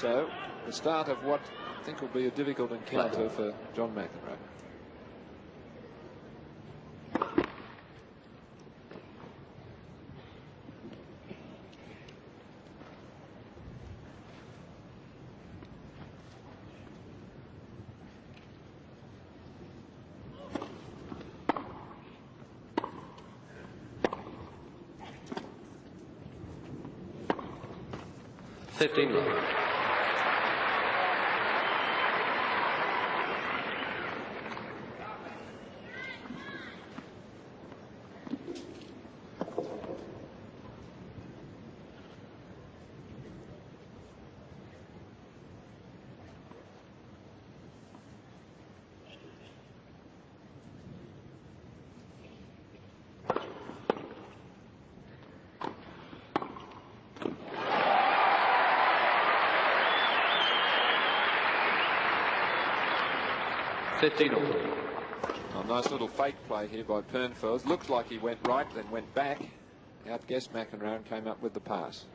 So, the start of what I think will be a difficult encounter for John McEnroe. A nice little fake play here by Penfors. Looks like he went right, then went back. Outguessed McEnroe and came up with the pass.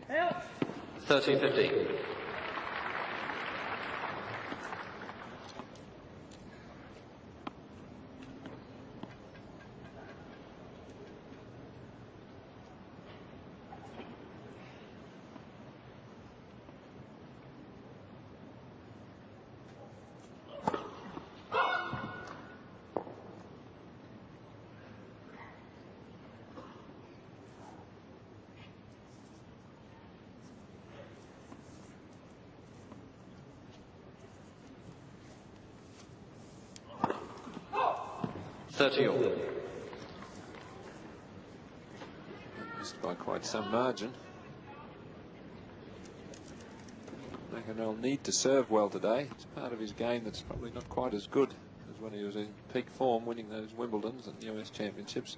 Help. 13-15. Missed by quite some margin. McEnroe will need to serve well today. It's part of his game that's probably not quite as good as when he was in peak form, winning those Wimbledons and US Championships.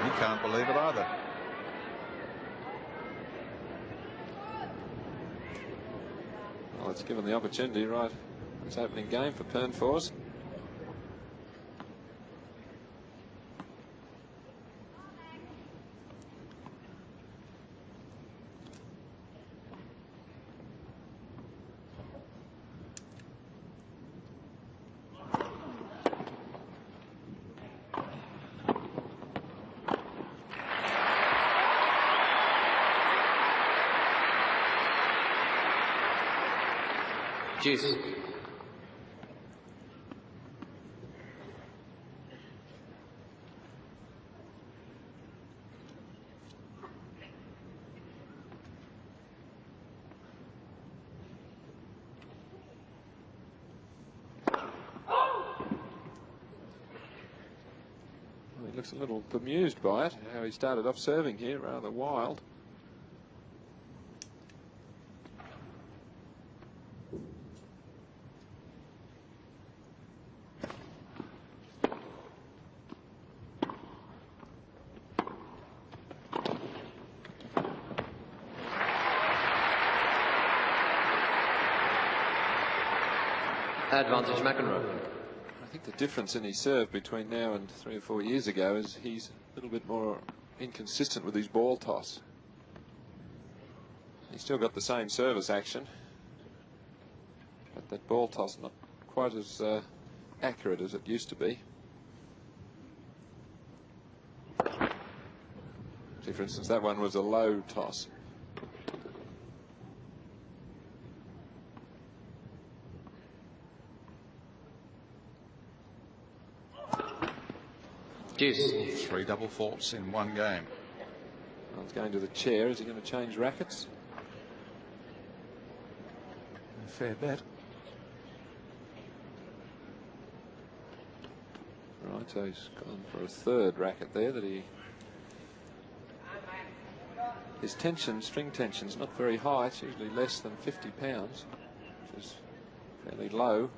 He can't believe it either. Well, it's given the opportunity right this opening game for Penfors. Juice. Well, he looks a little bemused by it, how he started off serving here, rather wild. Advantage McEnroe. I think the difference in his serve between now and 3 or 4 years ago is he's a little bit more inconsistent with his ball toss. He's still got the same service action, but that ball toss not quite as accurate as it used to be. See, for instance, that one was a low toss. Deuce. 3 double faults in one game. Well, it's going to the chair. Is he going to change rackets? A fair bet. Right, so he's gone for a third racket there that he... His tension, string tension, is not very high. It's usually less than 50 pounds, which is fairly low.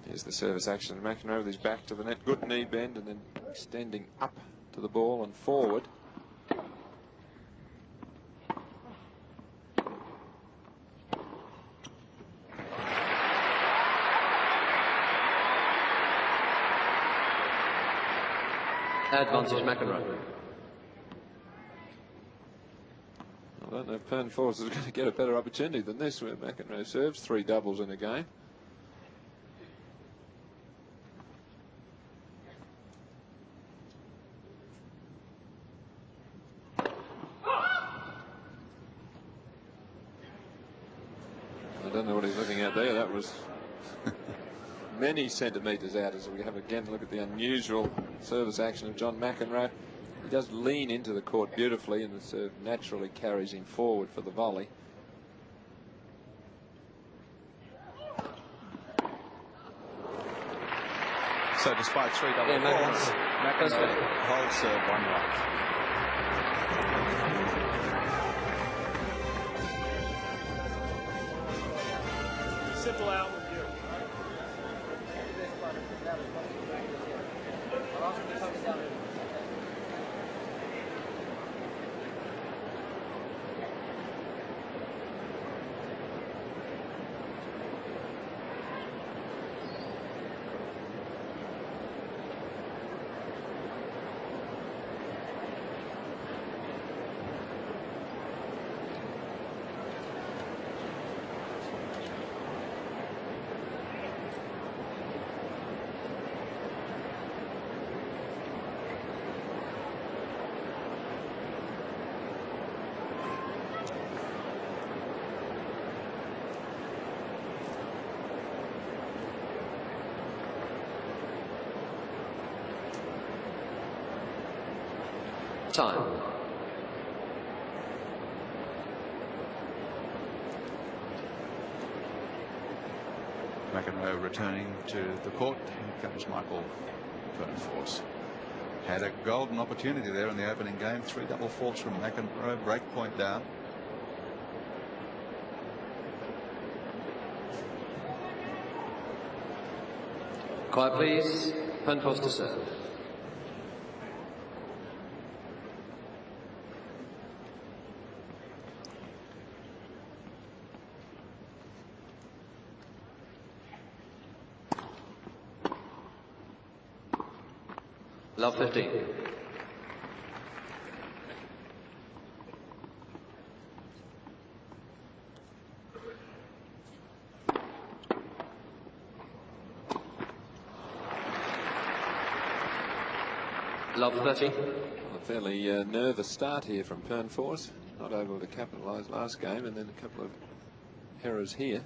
Here's the service action of McEnroe with his back to the net. Good knee bend and then extending up to the ball and forward. Advantage McEnroe. I don't know if Penfors is going to get a better opportunity than this, where McEnroe serves 3 doubles in a game. I don't know what he's looking at there. That was many centimetres out. As we have again look at the unusual service action of John McEnroe. He does lean into the court beautifully, and the serve naturally carries him forward for the volley. So despite 3 double faults, McEnroe holds serve 1 right. Simple out with you. Time. McEnroe returning to the court. Here comes Mikael Penfors. Had a golden opportunity there in the opening game. 3 double faults from McEnroe. Break point down. Quiet, please. Penfors to serve. Love 15. Love 30. A fairly nervous start here from Penfors. Not able to capitalise last game, and then a couple of errors here.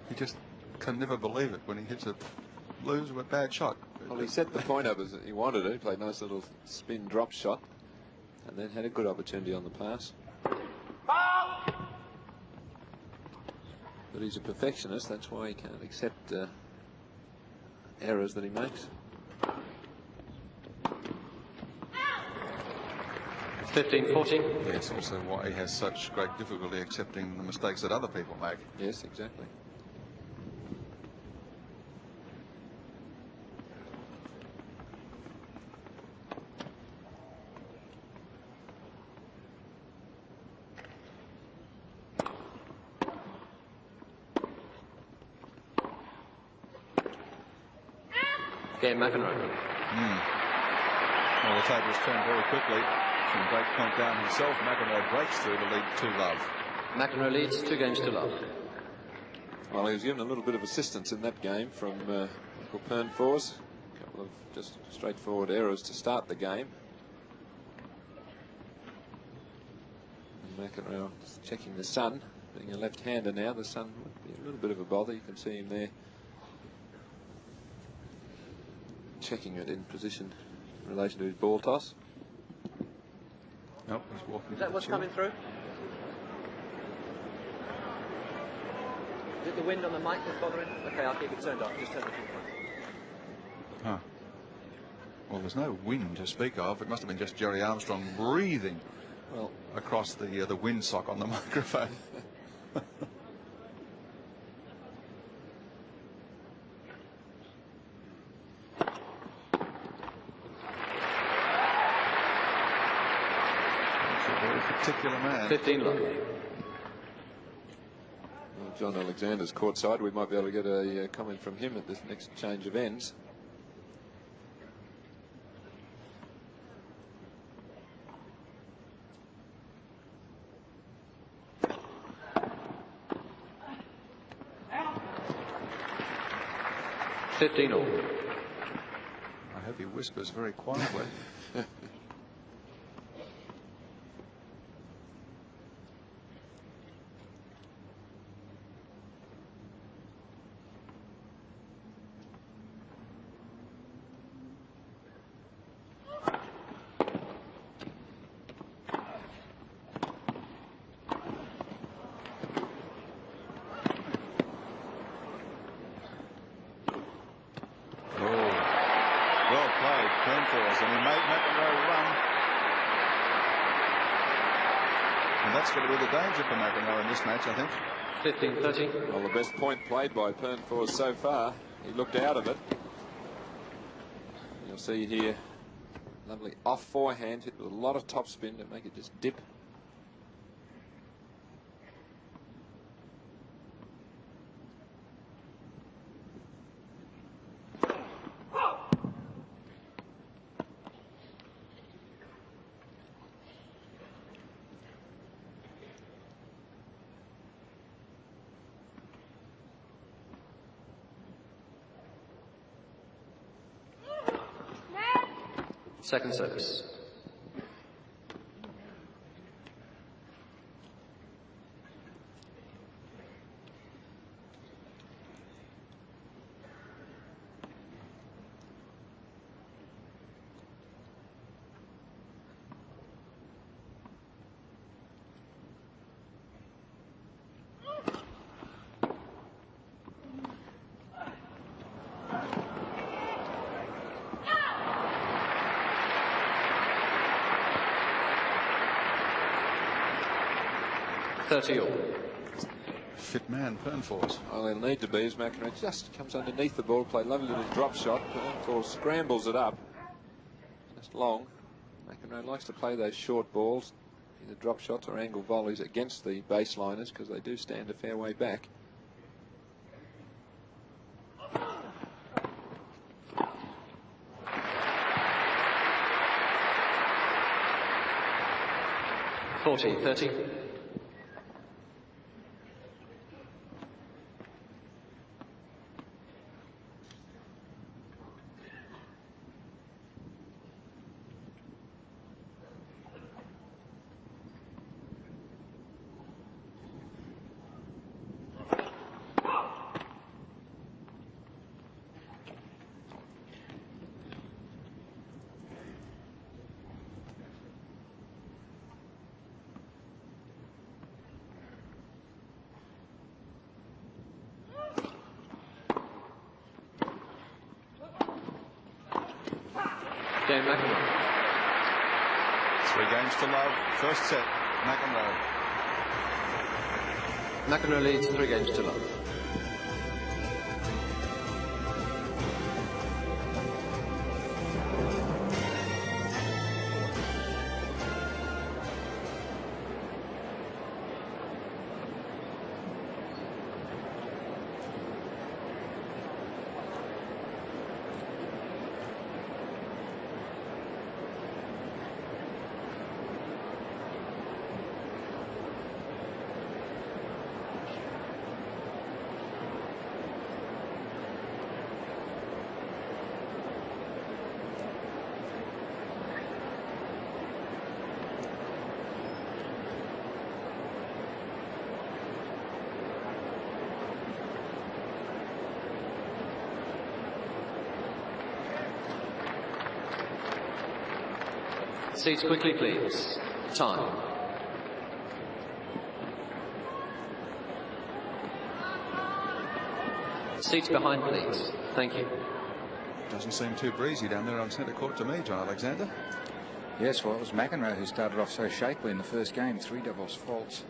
He just can never believe it when he hits a lose with a bad shot. Well, he set the point up as he wanted it. He played a nice little spin drop shot and then had a good opportunity on the pass. But he's a perfectionist. That's why he can't accept errors that he makes. 15-14. Yes, also why he has such great difficulty accepting the mistakes that other people make. Yes, exactly. Game McEnroe. Well, the tables turned very quickly. From break point down himself, McEnroe breaks through to lead 2-love. McEnroe leads 2 games to love. Well, he was given a little bit of assistance in that game from Mikael Penfors. A couple of just straightforward errors to start the game. And McEnroe checking the sun. Being a left-hander now, the sun would be a little bit of a bother. You can see him there checking it in position in relation to his ball toss. Nope, he's walking. Is that what's coming through? Is it the wind on the mic that's bothering? Okay, I'll keep it turned off. Just turn the thing on. Huh. Well, there's no wind to speak of. It must have been just Jerry Armstrong breathing across the windsock on the microphone. Particular man. 15 love. Well, John Alexander's courtside. We might be able to get a comment from him at this next change of ends. $15 all. I hope he whispers very quietly. Penfors, and he made McEnroe run. And that's going to be the danger for McEnroe in this match, I think. 15-13. Well, the best point played by Penfors so far. He looked out of it. You'll see here, lovely off forehand, hit with a lot of topspin to make it just dip. Second service. Fit man, Penfors. Well, he'll need to be as McEnroe just comes underneath the ball, play lovely little drop shot. Penfors scrambles it up. Just long. McEnroe likes to play those short balls, either drop shots or angle volleys against the baseliners because they do stand a fair way back. $40-30. Game McEnroe. 3 games to love. First set, McEnroe. McEnroe leads 3 games to love. Seats quickly, please. Time. Seats behind, please. Thank you. Doesn't seem too breezy down there on centre court to me, John Alexander. Yes, well, it was McEnroe who started off so shakily in the first game. 3 doubles faults.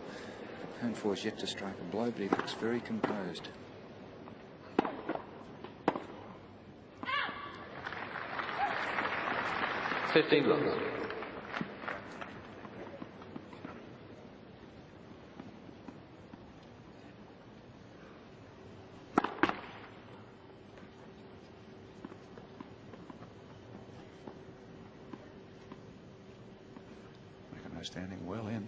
Penfors yet to strike a blow, but he looks very composed. $15 love. McEnroe standing well in.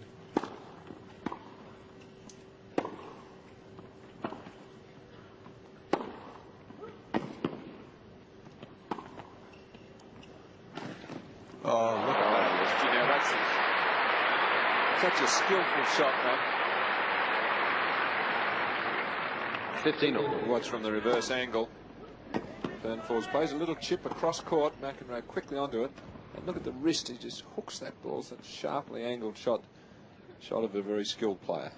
Oh, look at that. You know, that's such a skillful shot, man. 15 all. Watch from the reverse angle. Penfors plays a little chip across court. McEnroe quickly onto it. And look at the wrist. He just hooks that ball. It's a sharply angled shot. Shot of a very skilled player.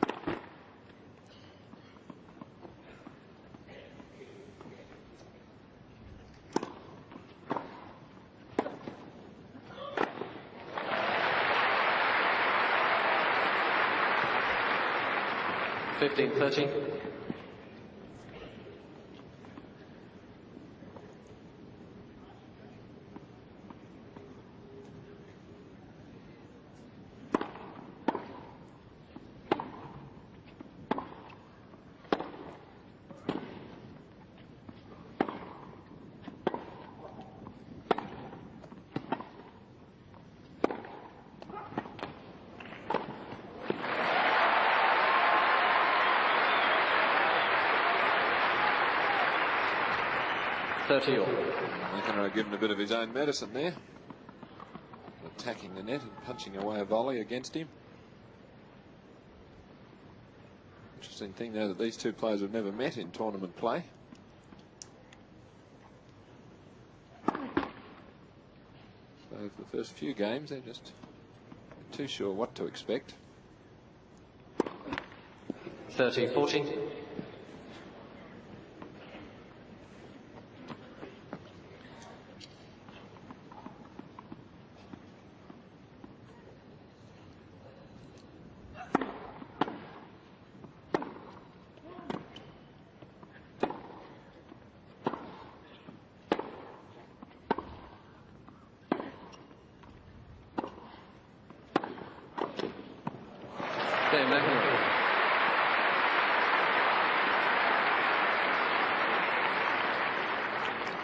$15-13. McEnroe given a bit of his own medicine there. Attacking the net and punching away a volley against him. Interesting thing though that these two players have never met in tournament play. So for the first few games they're just not too sure what to expect. 30-14.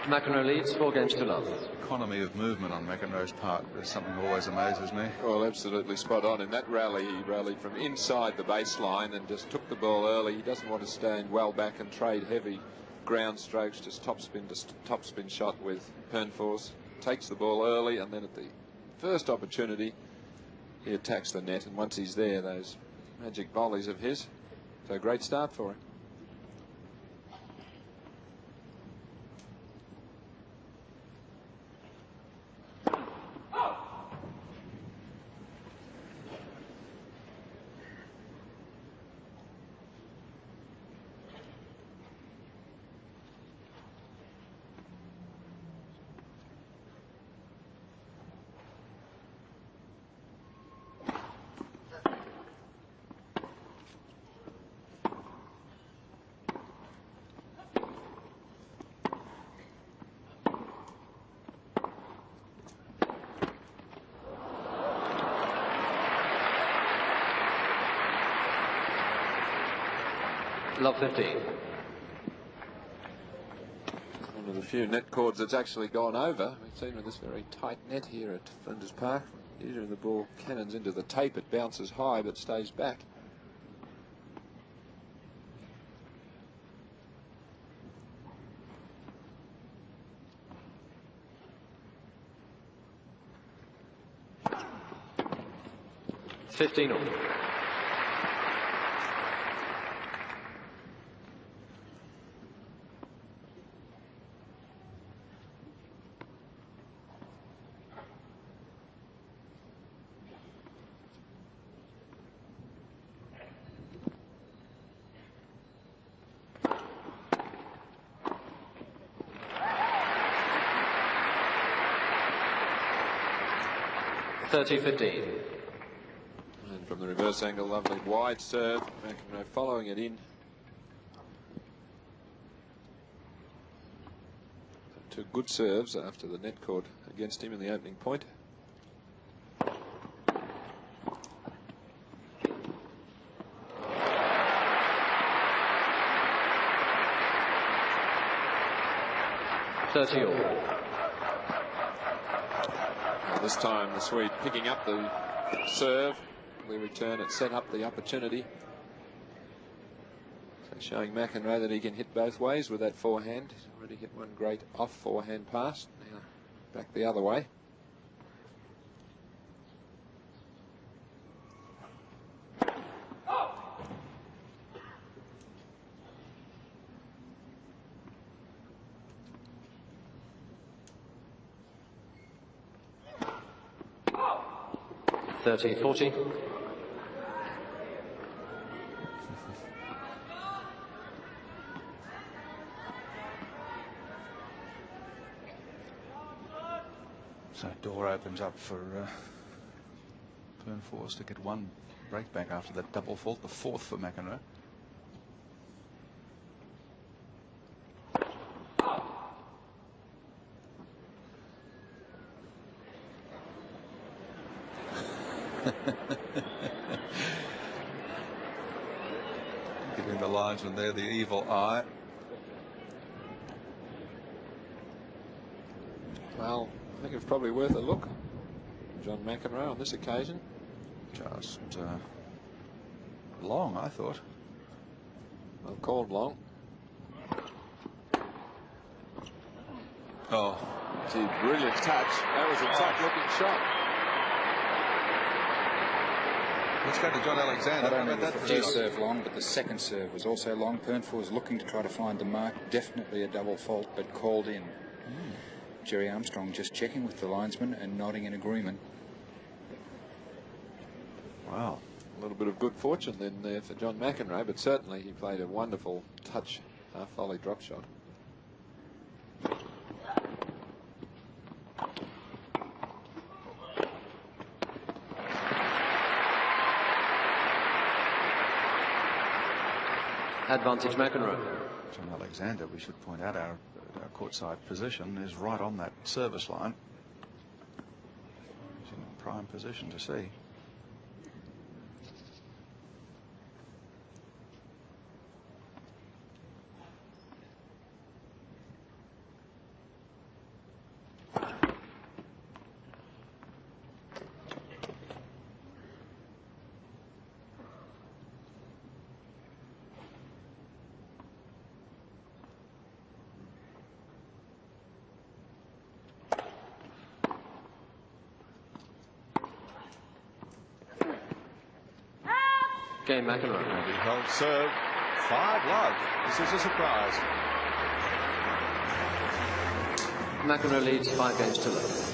McEnroe leads 4 games to love. Economy of movement on McEnroe's part is something that always amazes me. Well, absolutely spot on. In that rally, he rallied from inside the baseline and just took the ball early. He doesn't want to stand well back and trade heavy ground strokes, just top spin shot with Penfors. Takes the ball early, and then at the first opportunity, he attacks the net. And once he's there, those magic volleys of his. So great start for him. Love 15. One of the few net cords that's actually gone over. We've seen with this very tight net here at Flinders Park. Usually the ball cannons into the tape, it bounces high but stays back. $15 all. $30-15. And from the reverse angle, lovely wide serve. McEnroe following it in. Two good serves after the net cord against him in the opening point. $30 all. This time the Swede picking up the serve. The return, it set up the opportunity. So showing McEnroe that he can hit both ways with that forehand. He's already hit one great off forehand pass. Now back the other way. $30-40. So door opens up for Penfors to get one break back after that double fault, the fourth for McEnroe. Giving the linesman there the evil eye. Well, I think it's probably worth a look. John McEnroe on this occasion. Just long, I thought. Well called long. Oh, gee, brilliant touch. That was a tough looking shot. let's go to John Alexander. Not How only about was that the for first you? serve long, but the second serve was also long. Penfors was looking to try to find the mark. Definitely a double fault, but called in. Jerry Armstrong just checking with the linesman and nodding in agreement. Wow. A little bit of good fortune then there for John McEnroe, but certainly he played a wonderful touch half volley drop shot. Advantage McEnroe. John Alexander, we should point out, our courtside position is right on that service line. He's in a prime position to see. Game McEnroe. And he held serve 5-love. This is a surprise. McEnroe leads 5 games to 0.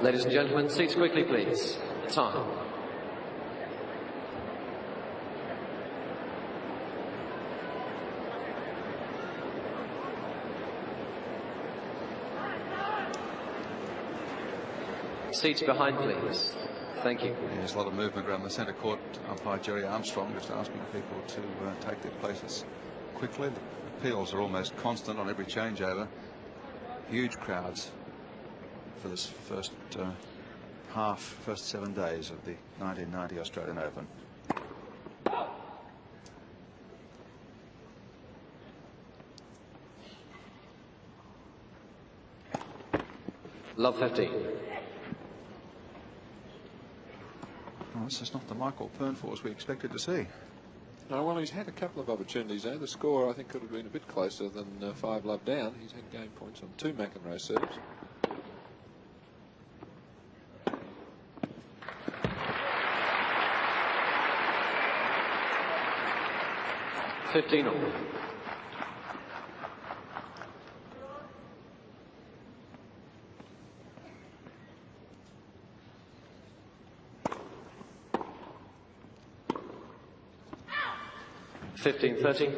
Ladies and gentlemen, seats quickly, please. Time. Seats behind, please. Thank you. There's a lot of movement around the centre court. Umpire Jerry Armstrong just asking people to take their places quickly. The appeals are almost constant on every changeover. Huge crowds for this first first 7 days of the 1990 Australian Open. Love 15. Well, this is not the Mikael Penfors we expected to see. No, well, he's had a couple of opportunities there. The score, I think, could have been a bit closer than 5 love down. He's had game points on 2 McEnroe serves. $15 all. $15-30.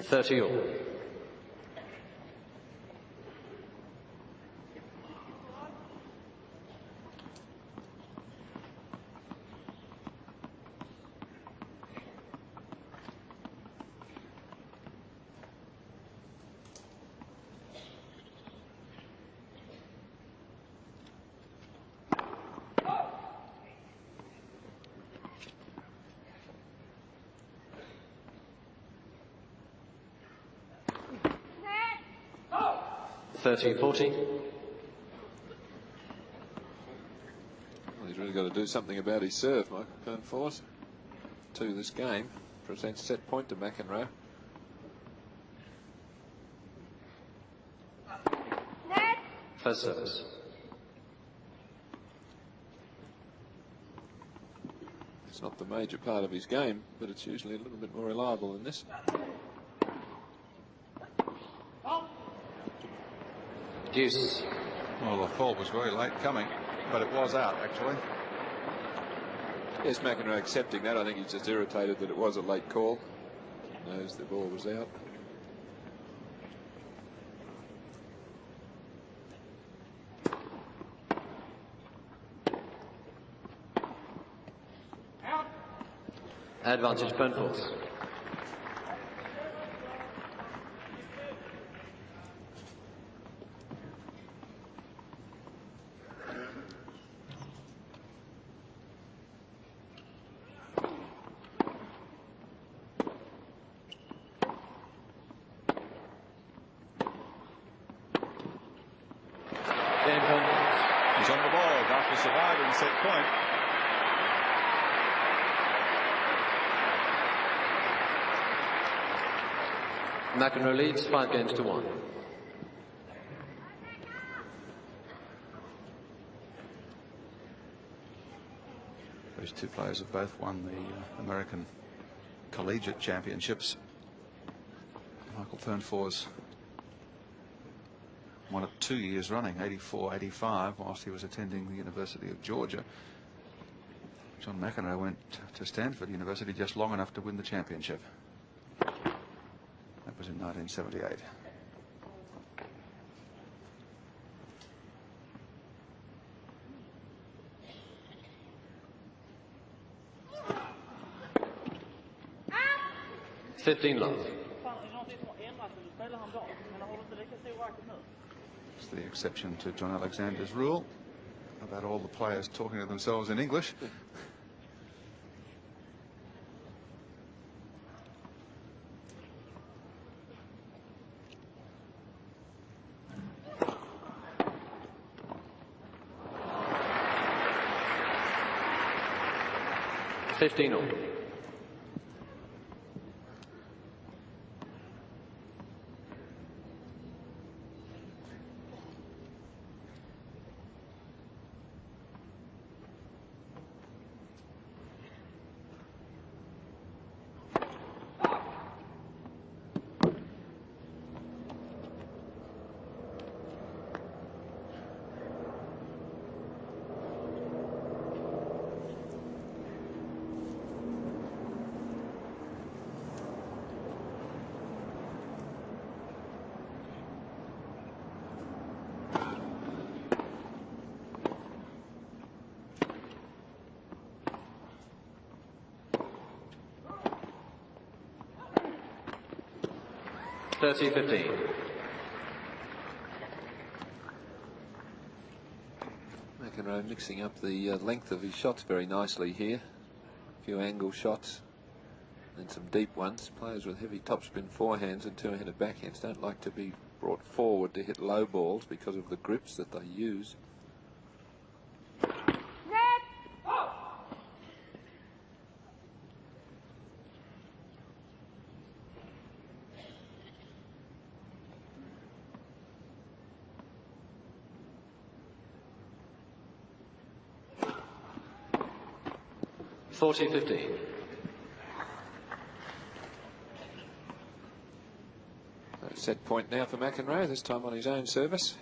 $30 all. $13-40. Well, he's really got to do something about his serve, Mikael Penfors. To this game presents set point to McEnroe. First service. It's not the major part of his game, but it's usually a little bit more reliable than this. Deuce. Well, the call was very late coming, but it was out, actually. Yes, McEnroe accepting that. I think he's just irritated that it was a late call. He knows the ball was out. Advantage Penfors. He's on the ball after surviving set point. McEnroe leads 5-1. Those two players have both won the American Collegiate Championships. Mikael Penfors won it 2 years running, 84-85, whilst he was attending the University of Georgia. John McEnroe went to Stanford University just long enough to win the championship. That was in 1978. $15 love. It's the exception to John Alexander's rule about all the players talking to themselves in English. 15 all. McEnroe mixing up the length of his shots very nicely here. A few angle shots and some deep ones. Players with heavy topspin forehands and two-handed backhands don't like to be brought forward to hit low balls because of the grips that they use. $40-15. Set point now for McEnroe, this time on his own service.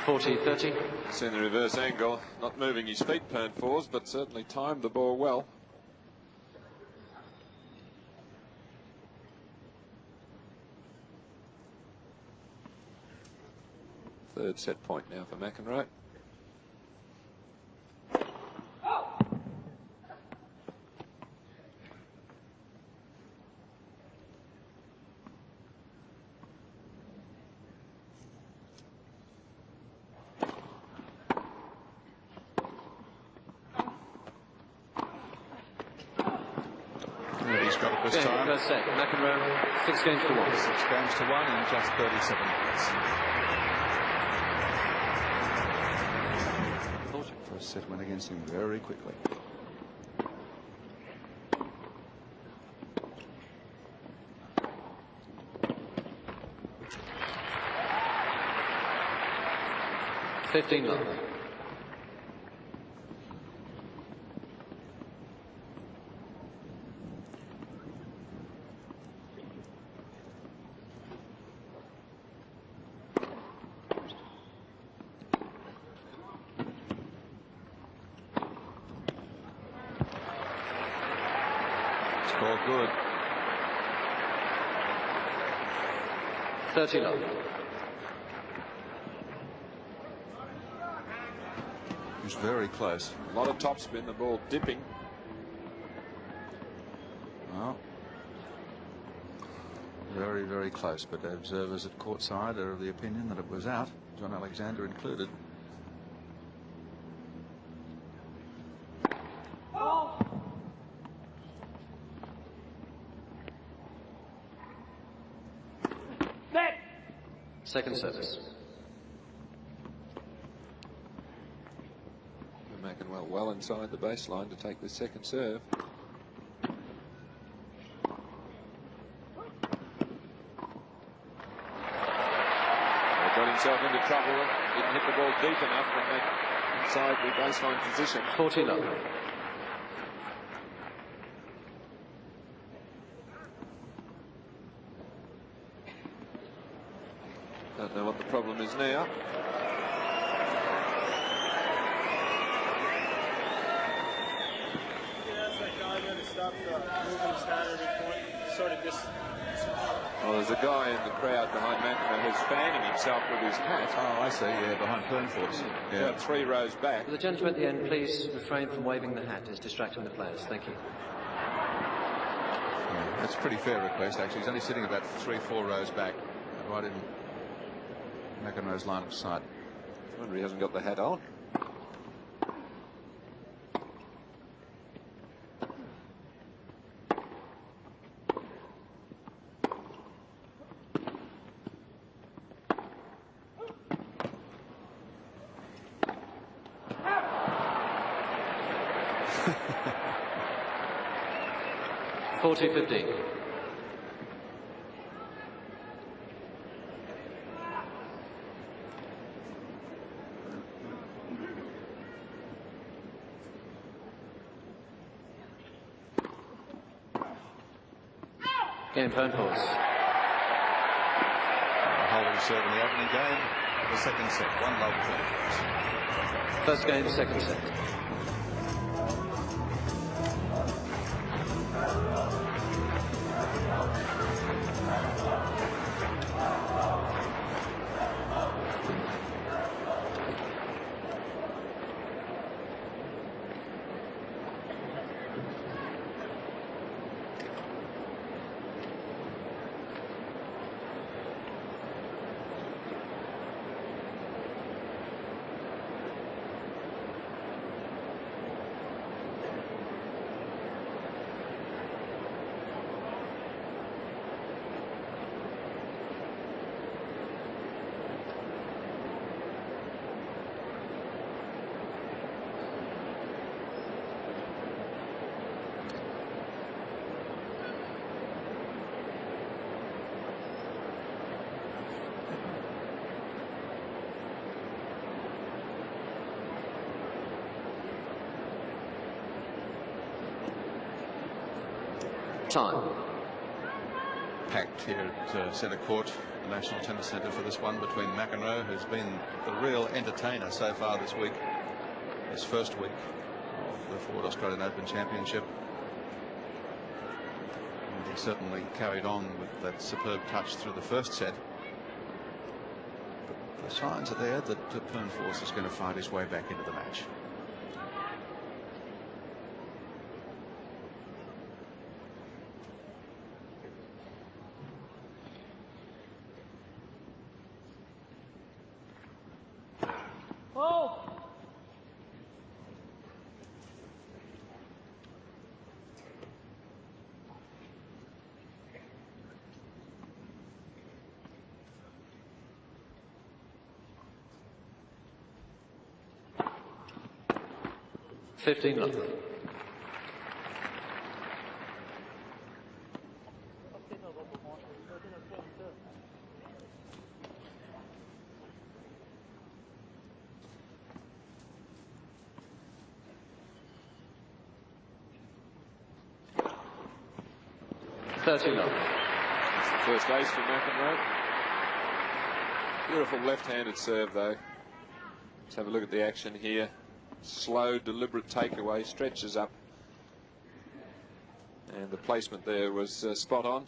$40-30. Seen the reverse angle, not moving his feet, Penfors, but certainly timed the ball well. Third set point now for McEnroe. This time. First set, McEnroe, 6 games to 1. 6 games to 1 in just 37 minutes. First set went against him very quickly. $15. All good. 30 love. He was very close. A lot of topspin, the ball dipping. Well, very, very close, but the observers at courtside are of the opinion that it was out, John Alexander included. Second service. McEnroe well inside the baseline to take the second serve. Got himself into trouble. Didn't hit the ball deep enough to make inside the baseline position. 40 love. Don't know what the problem is now. That's that guy that stopped moving his hand every point. Sort of just Well, there's a guy in the crowd behind McEnroe who's fanning himself with his hat. Oh, I see. Yeah, behind Penfors. Yeah. About 3 rows back. Will the gentleman at the end please refrain from waving the hat? It's distracting the players. Thank you. Yeah, that's a pretty fair request, actually. He's only sitting about 3-4 rows back, right in McEnroe's line of sight. I wonder he hasn't got the hat on. $40.50. Game Penfors. Holding serve in the opening game. The second set. 1-love Penfors. First game, second set. Time. Packed here at centre court, the National Tennis Centre, for this one between McEnroe, who's been the real entertainer so far this week, this first week of the Ford Australian Open Championship. And he certainly carried on with that superb touch through the first set. But the signs are there that Penfors is going to find his way back into the match. Oh! $15. $13. That's the first ace for McEnroe. Beautiful left-handed serve, though. Let's have a look at the action here. Slow, deliberate takeaway, stretches up. And the placement there was spot on.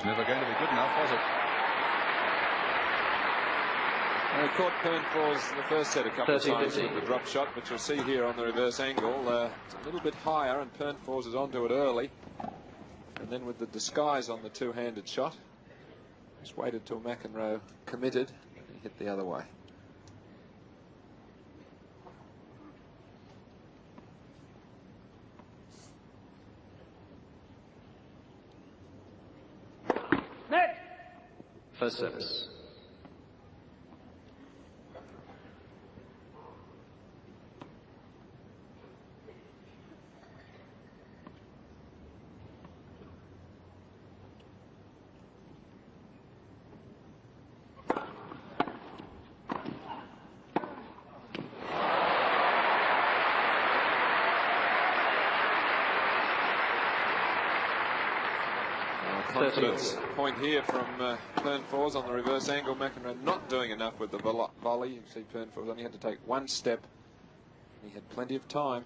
Never going to be good enough, was it? They caught Penfors in the first set a couple of times with the drop shot, but you'll see here on the reverse angle, it's a little bit higher, and Penfors is onto it early. And then with the disguise on the two-handed shot, just waited till McEnroe committed, and he hit the other way. First service. confidence point here from Penfors on the reverse angle. McEnroe not doing enough with the volley. You can see Penfors only had to take one step. He had plenty of time.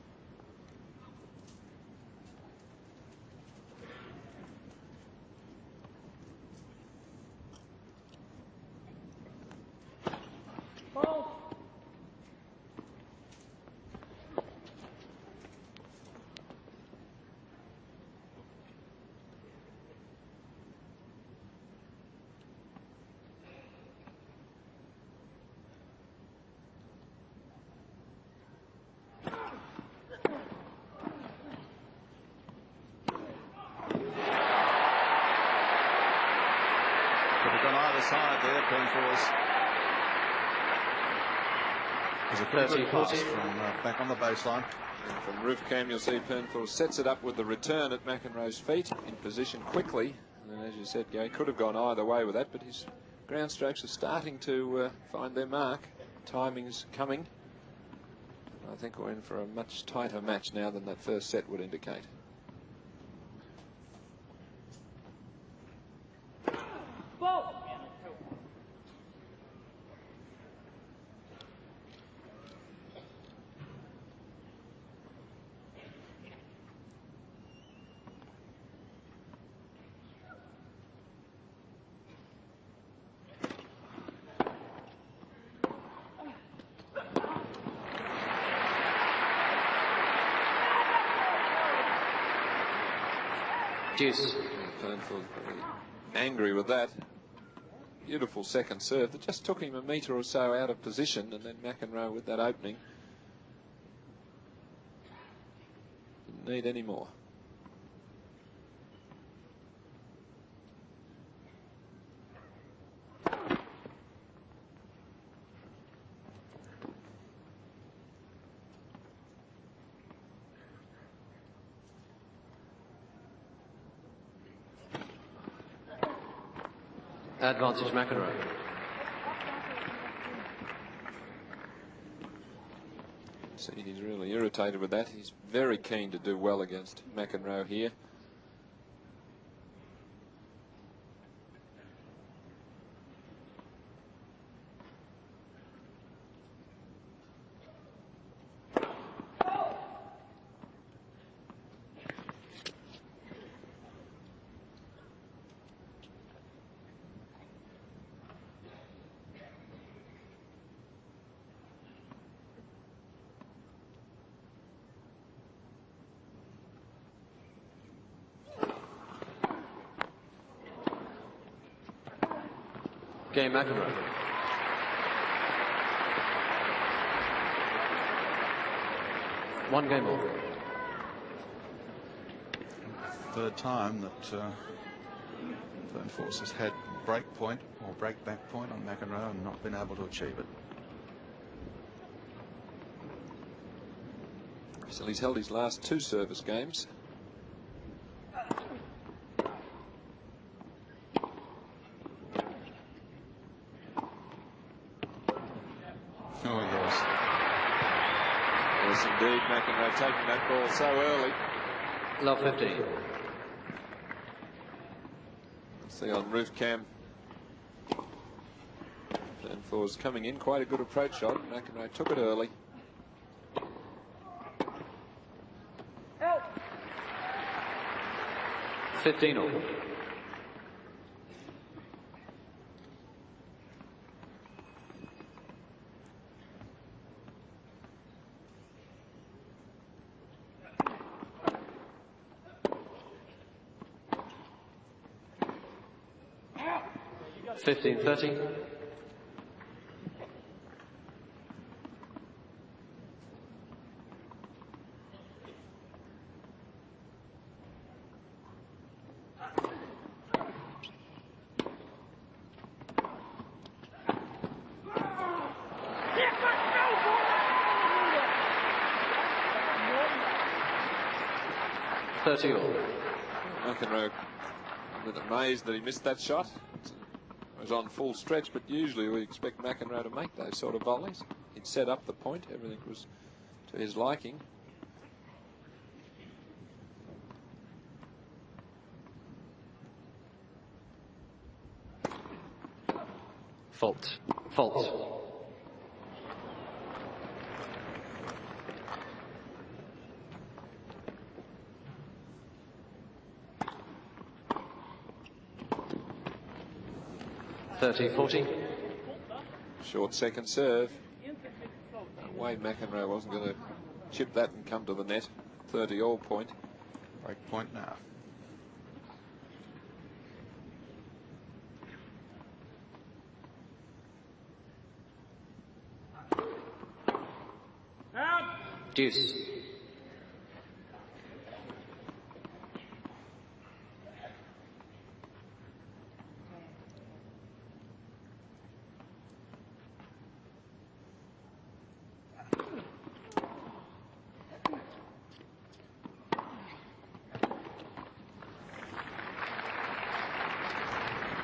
Side there, Penfors. There's a pretty good pass from back on the baseline. And from roof cam, you'll see Penfors sets it up with the return at McEnroe's feet in position quickly. And as you said, Gay could have gone either way with that, but his ground strokes are starting to find their mark. Timing's coming. I think we're in for a much tighter match now than that first set would indicate. Juice. Penfors very angry with that. Beautiful second serve that just took him a metre or so out of position, and then McEnroe with that opening didn't need any more. Advantage McEnroe. See, he's really irritated with that. He's very keen to do well against McEnroe here. Game McEnroe. One game over. Third time that Penfors has had break point or break back point on McEnroe and not been able to achieve it. So he's held his last two service games. Oh, yes. Yes, indeed, McEnroe taking that ball so early. Love 15. See on roof cam, Penfors coming in, quite a good approach shot. McEnroe took it early. Help. 15 all. Help. 15-30. McEnroe a bit amazed that he missed that shot. It was on full stretch, but usually we expect McEnroe to make those sort of volleys. He'd set up the point, everything was to his liking. Fault. Fault. .30-40. Short second serve. No way McEnroe wasn't going to chip that and come to the net. 30 all point. Break point now. Deuce.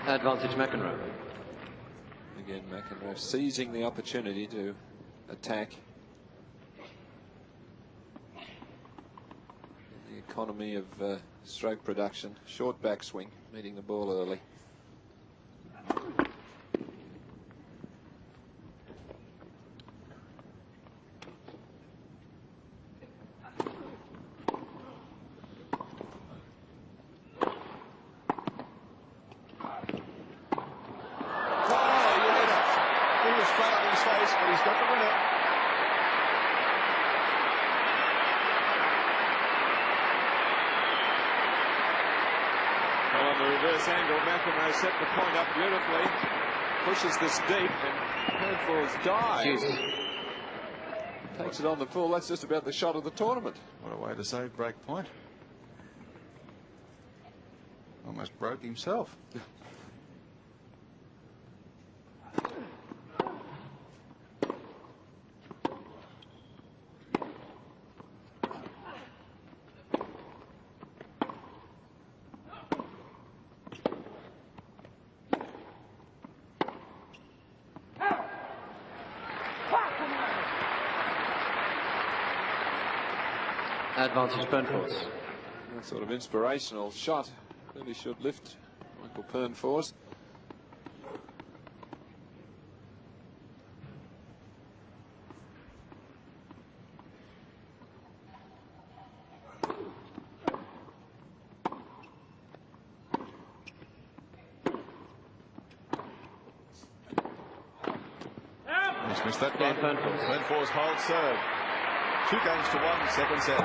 Advantage McEnroe. Again, McEnroe seizing the opportunity to attack. The economy of stroke production. Short backswing, meeting the ball early. But he's got the winner. Well, on the reverse angle, McEnroe set the point up beautifully. Pushes this deep, and Penfors dives. Takes it on the full. That's just about the shot of the tournament. What a way to save break point. Almost broke himself. Advantage Penfors. That sort of inspirational shot really should lift Michael Penfors. He's missed that one. Penfors holds serve. 2 games to 1, second set.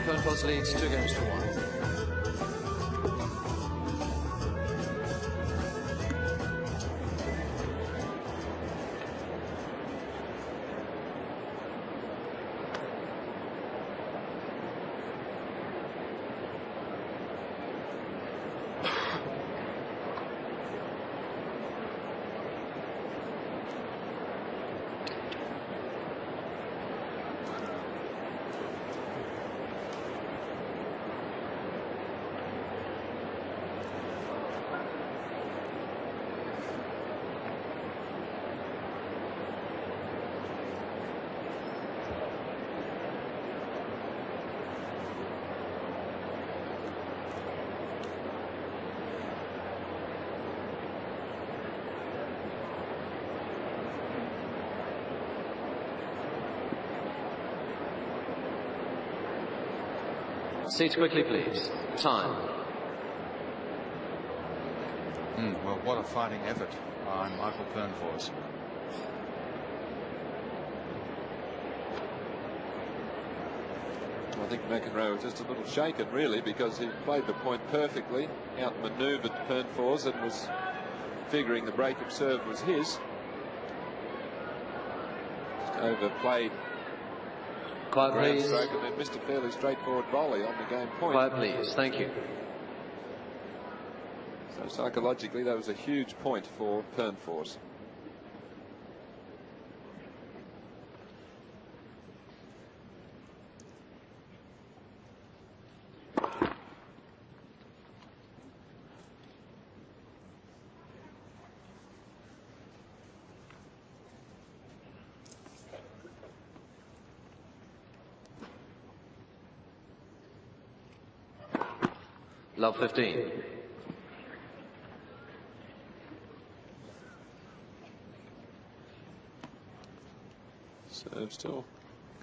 Penfors leads 2 games to 1. Seats quickly, please. Time. Well, what a fighting effort by Michael Penfors. I think McEnroe was just a little shaken, really, because he played the point perfectly, outmaneuvered Penfors, and was figuring the break of serve was his. Just overplayed. Quiet, please. Stroke, and then missed a fairly straightforward volley on the game point. Quiet, please. Thank you. So psychologically, that was a huge point for Penfors. Love 15. Serve still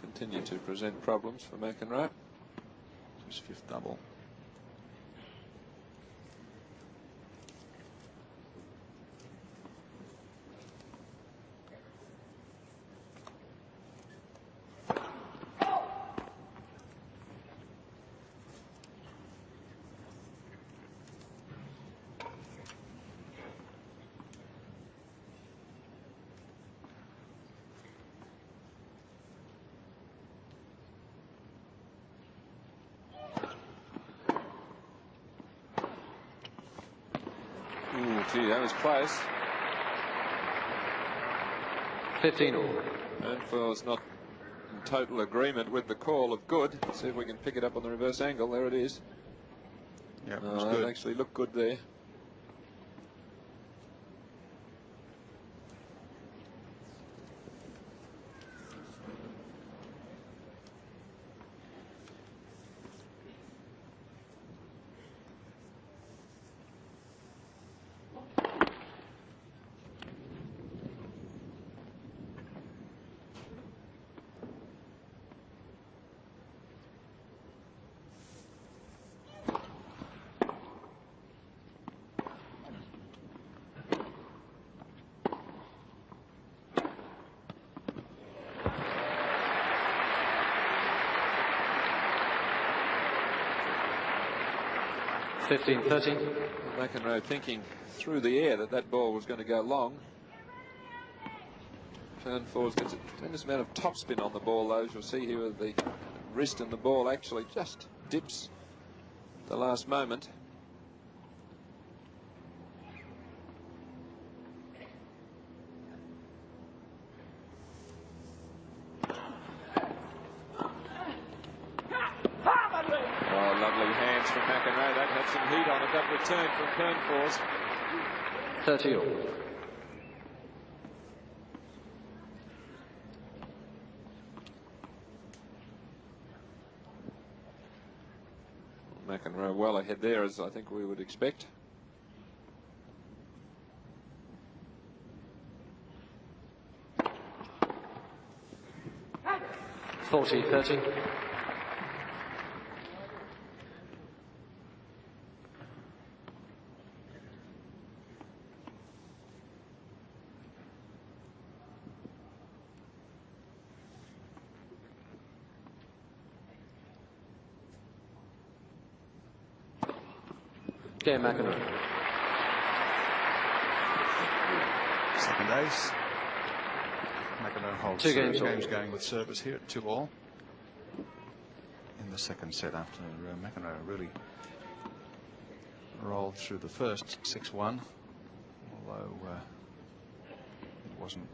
continue to present problems for McEnroe. His 5th double. Ooh, gee, that was close. 15 all. Penfors not in total agreement with the call of good. See if we can pick it up on the reverse angle. There it is. Yeah, it was That good. actually looked good there. McEnroe thinking through the air that that ball was going to go long. Penfors gets a tremendous amount of topspin on the ball, though, as you'll see here with the wrist and the ball actually just dips at the last moment. Oh, lovely hands from McEnroe. That had some heat on it. That return from Penfors. 30 all. McEnroe well ahead there, as I think we would expect. (40-30). Game McEnroe. Second ace. McEnroe holds 2 games games going with service here at 2-all in the second set after McEnroe really rolled through the first 6-1, although it wasn't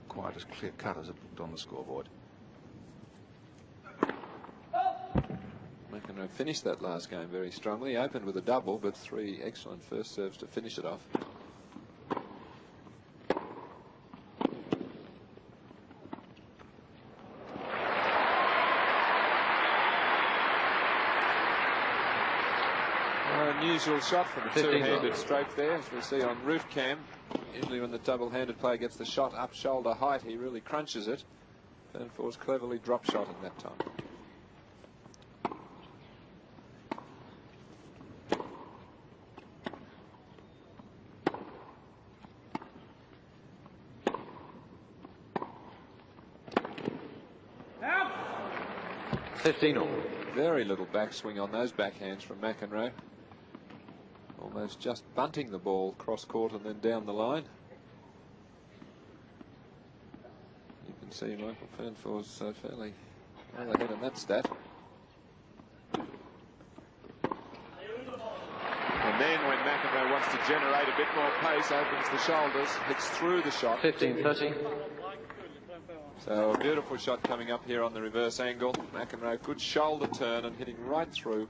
quite as clear cut as it looked on the scoreboard. McEnroe finished that last game very strongly. He opened with a double, but 3 excellent first serves to finish it off. Unusual shot from a two-handed stroke there, as we see on roof cam. Usually when the double-handed player gets the shot up shoulder height, he really crunches it. Penfors cleverly drop shot in that time. Very little backswing on those backhands from McEnroe. Almost just bunting the ball cross court and then down the line. You can see Michael Penfors fairly well ahead on that stat. And then when McEnroe wants to generate a bit more pace, opens the shoulders, hits through the shot. 15-30. So a beautiful shot coming up here on the reverse angle. McEnroe, good shoulder turn and hitting right through.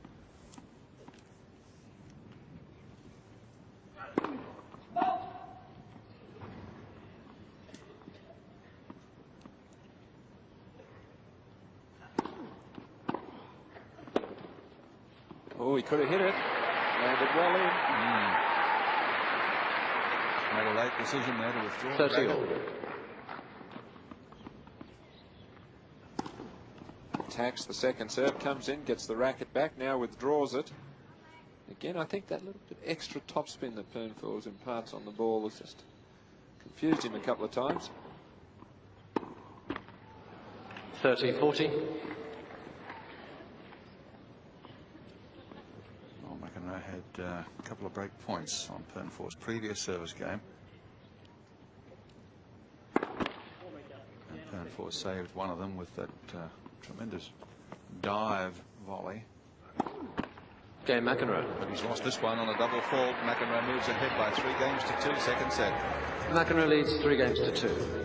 Oh, he could have hit it. Landed well in. Made a late decision there to withdraw. 30 all. attacks the second serve, comes in, gets the racket back, now withdraws it. Again, I think that little bit extra topspin that Penfors imparts on the ball has just confused him a couple of times. 30-40. Well, McEnroe had a couple of break points on Penfors' previous service game. And Penfors saved one of them with that tremendous dive volley. Game McEnroe. But he's lost this one on a double fault. McEnroe moves ahead by 3 games to 2, second set. McEnroe leads 3 games to 2.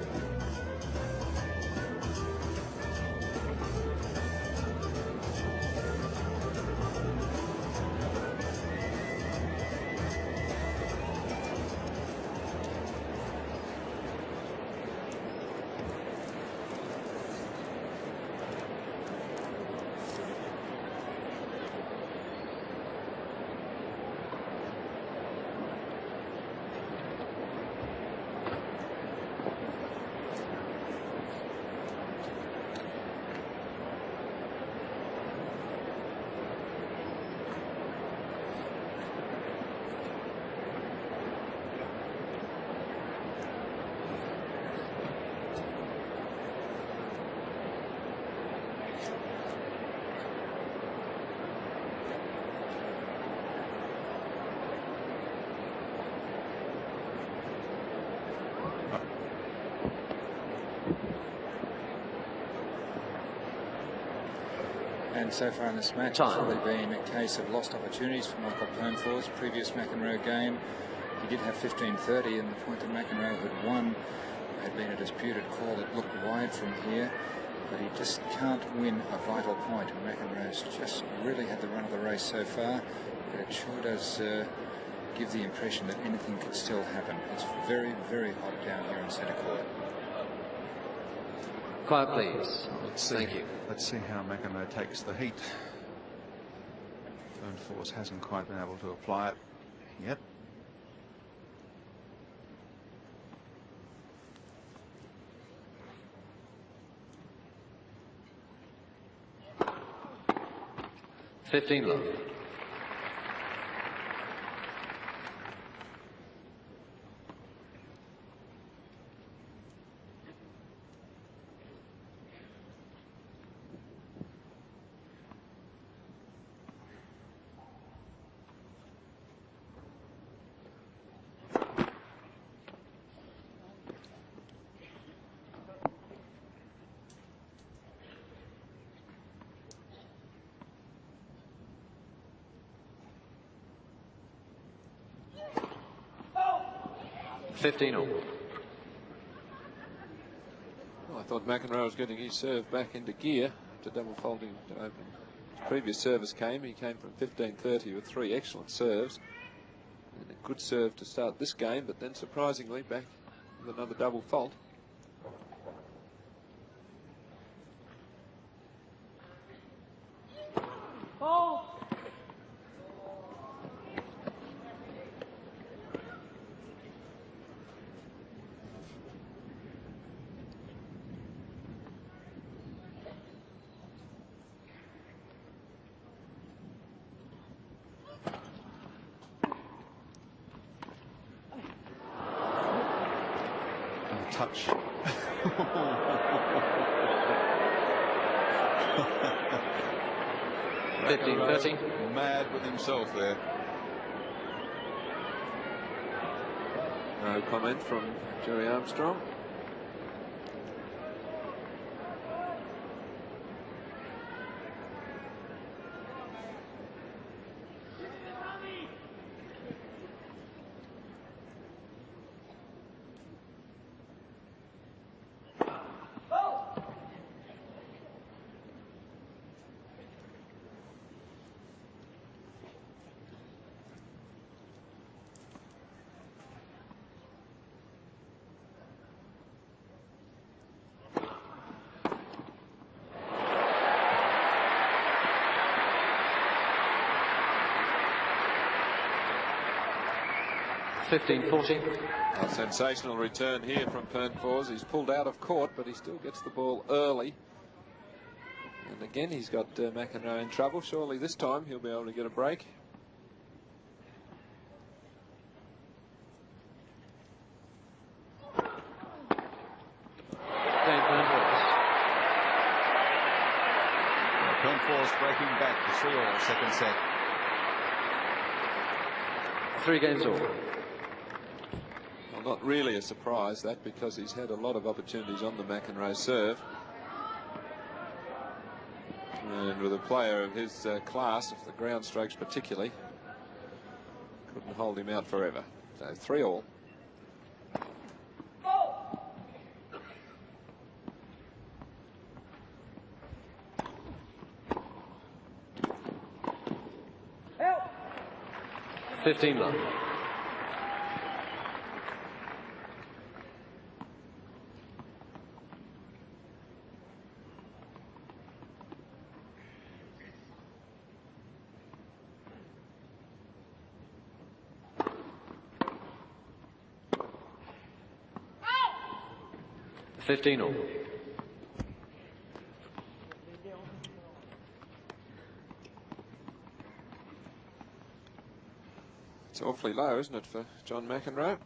And so far in this match, it's really been a case of lost opportunities for Mikael Penfors. Previous McEnroe game, he did have 15-30, and the point that McEnroe had won had been a disputed call. It looked wide from here, but he just can't win a vital point. And McEnroe's just really had the run of the race so far, but it sure does give the impression that anything could still happen. It's very, very hot down here in centre court. Quiet, please. Thank you. Let's see how McEnroe takes the heat. Penfors hasn't quite been able to apply it yet. Fifteen love. Well, I thought McEnroe was getting his serve back into gear after double faulting to open. His previous service came. He came from 15-30 with 3 excellent serves. And a good serve to start this game, but then surprisingly back with another double fault. Touch. 15-30. Mad with himself there. No comment from Jerry Armstrong. A sensational return here from Penfors. He's pulled out of court, but he still gets the ball early. And again, he's got McEnroe in trouble. Surely this time he'll be able to get a break. Penfors breaking back to 3-all, second set. 3 games all. Well, not really a surprise, that, because he's had a lot of opportunities on the McEnroe serve. And with a player of his class, of the ground strokes particularly, couldn't hold him out forever. So 3-all. Help. 15 love. Oh! 15 all. It's awfully low, isn't it, for John McEnroe?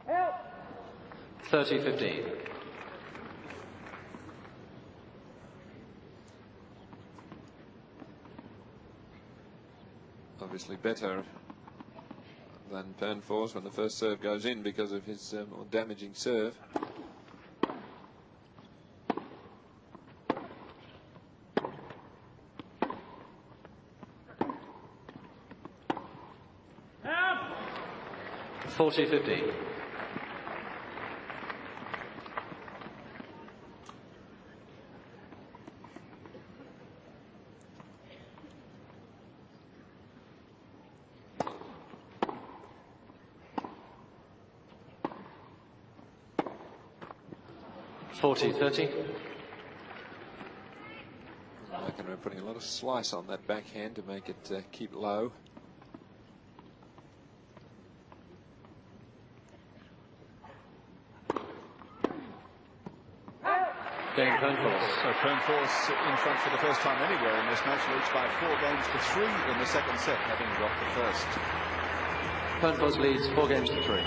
Help. 30-15. Obviously better than Penfors when the first serve goes in because of his more damaging serve. Help. 40-15. McEnroe putting a lot of slice on that backhand to make it keep low. So Penfors in front for the first time anywhere in this match, leads by 4 games to 3 in the second set, having dropped the first. Penfors leads 4 games to 3.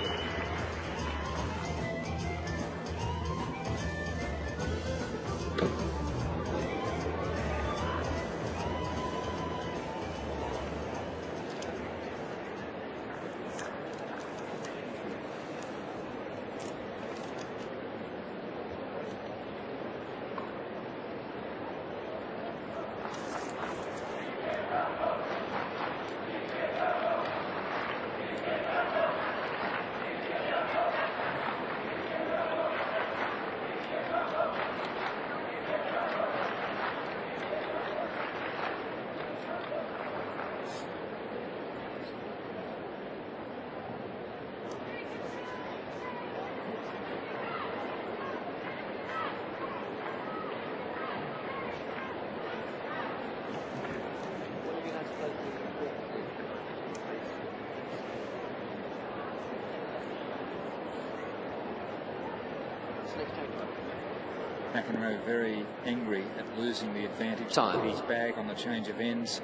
McEnroe very angry at losing the advantage of his bag on the change of ends.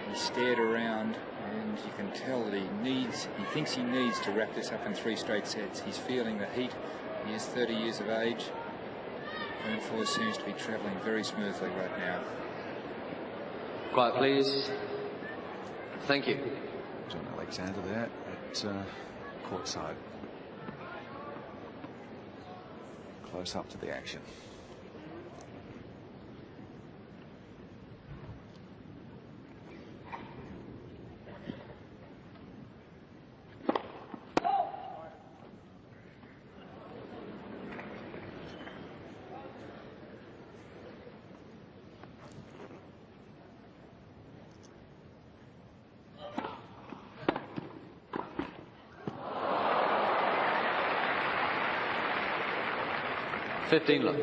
He stared around, and you can tell that he thinks he needs to wrap this up in 3 straight sets. He's feeling the heat. He is 30 years of age. Penfors seems to be travelling very smoothly right now. Quiet, please. Thank you. John Alexander there at courtside. Close up to the action. $15 love.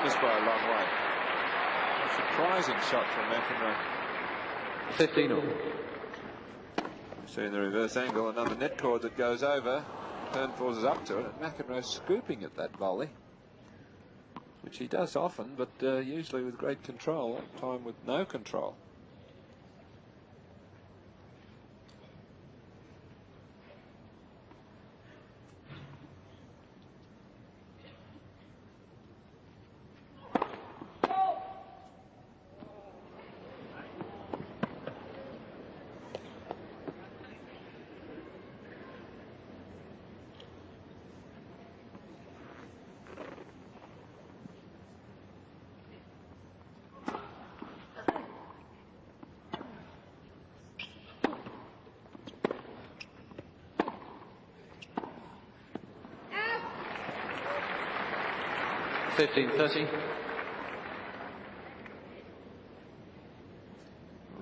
missed by a long way. A surprising shot from McEnroe. 15 all. See in the reverse angle another net cord that goes over. Penfors is up to it, and McEnroe scooping at that volley, which he does often, but usually with great control. That time with no control. $15.30. An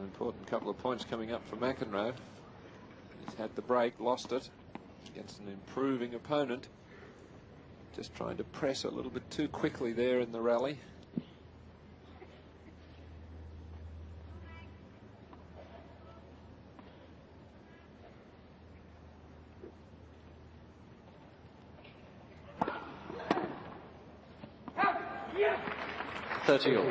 important couple of points coming up for McEnroe. He's had the break, lost it against an improving opponent. Just trying to press a little bit too quickly there in the rally. Yeah. 30 all.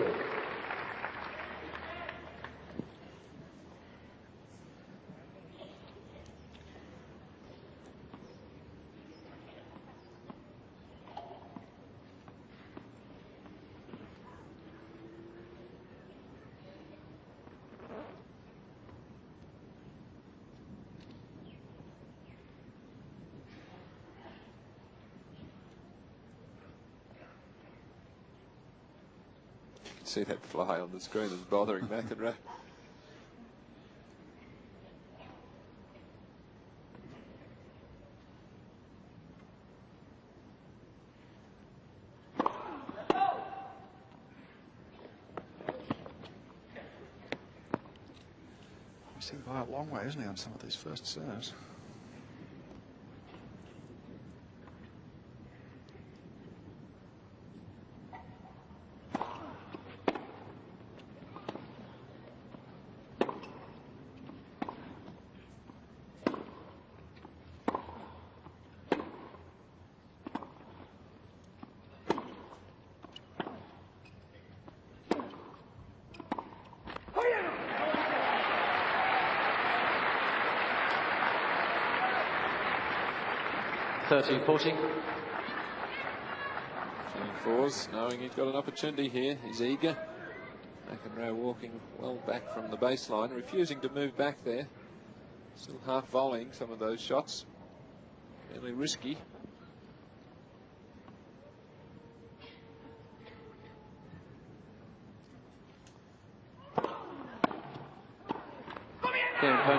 See that fly on the screen is bothering McEnroe. He's by a long way, isn't he, on some of these first serves? $13.40. Penfors, knowing he's got an opportunity here, he's eager. McEnroe walking well back from the baseline, refusing to move back there. Still half volleying some of those shots. Fairly risky. Penfors.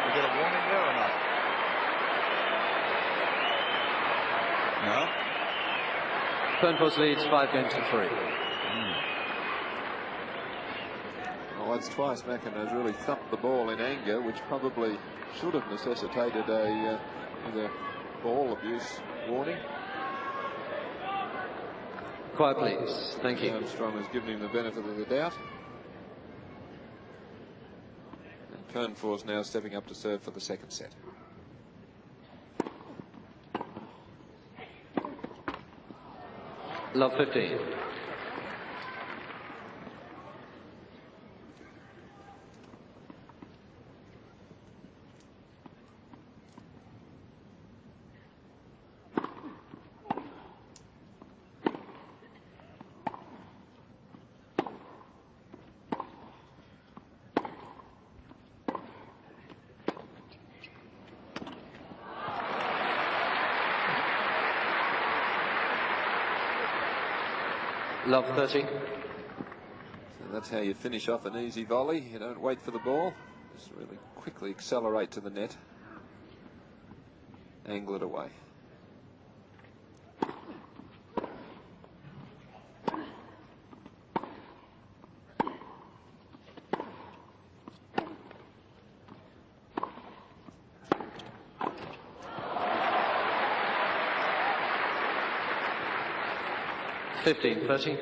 We get a warning there or not? No. Penfors leads 5-3. Well, that's twice McEnroe's really thumped the ball in anger, which probably should have necessitated a either ball abuse warning. Quiet, please. Thank you. Armstrong has given him the benefit of the doubt. And Penfors now stepping up to serve for the second set. Love 15. Love 30. So that's how you finish off an easy volley. You don't wait for the ball. Just really quickly accelerate to the net. Angle it away. 15-30.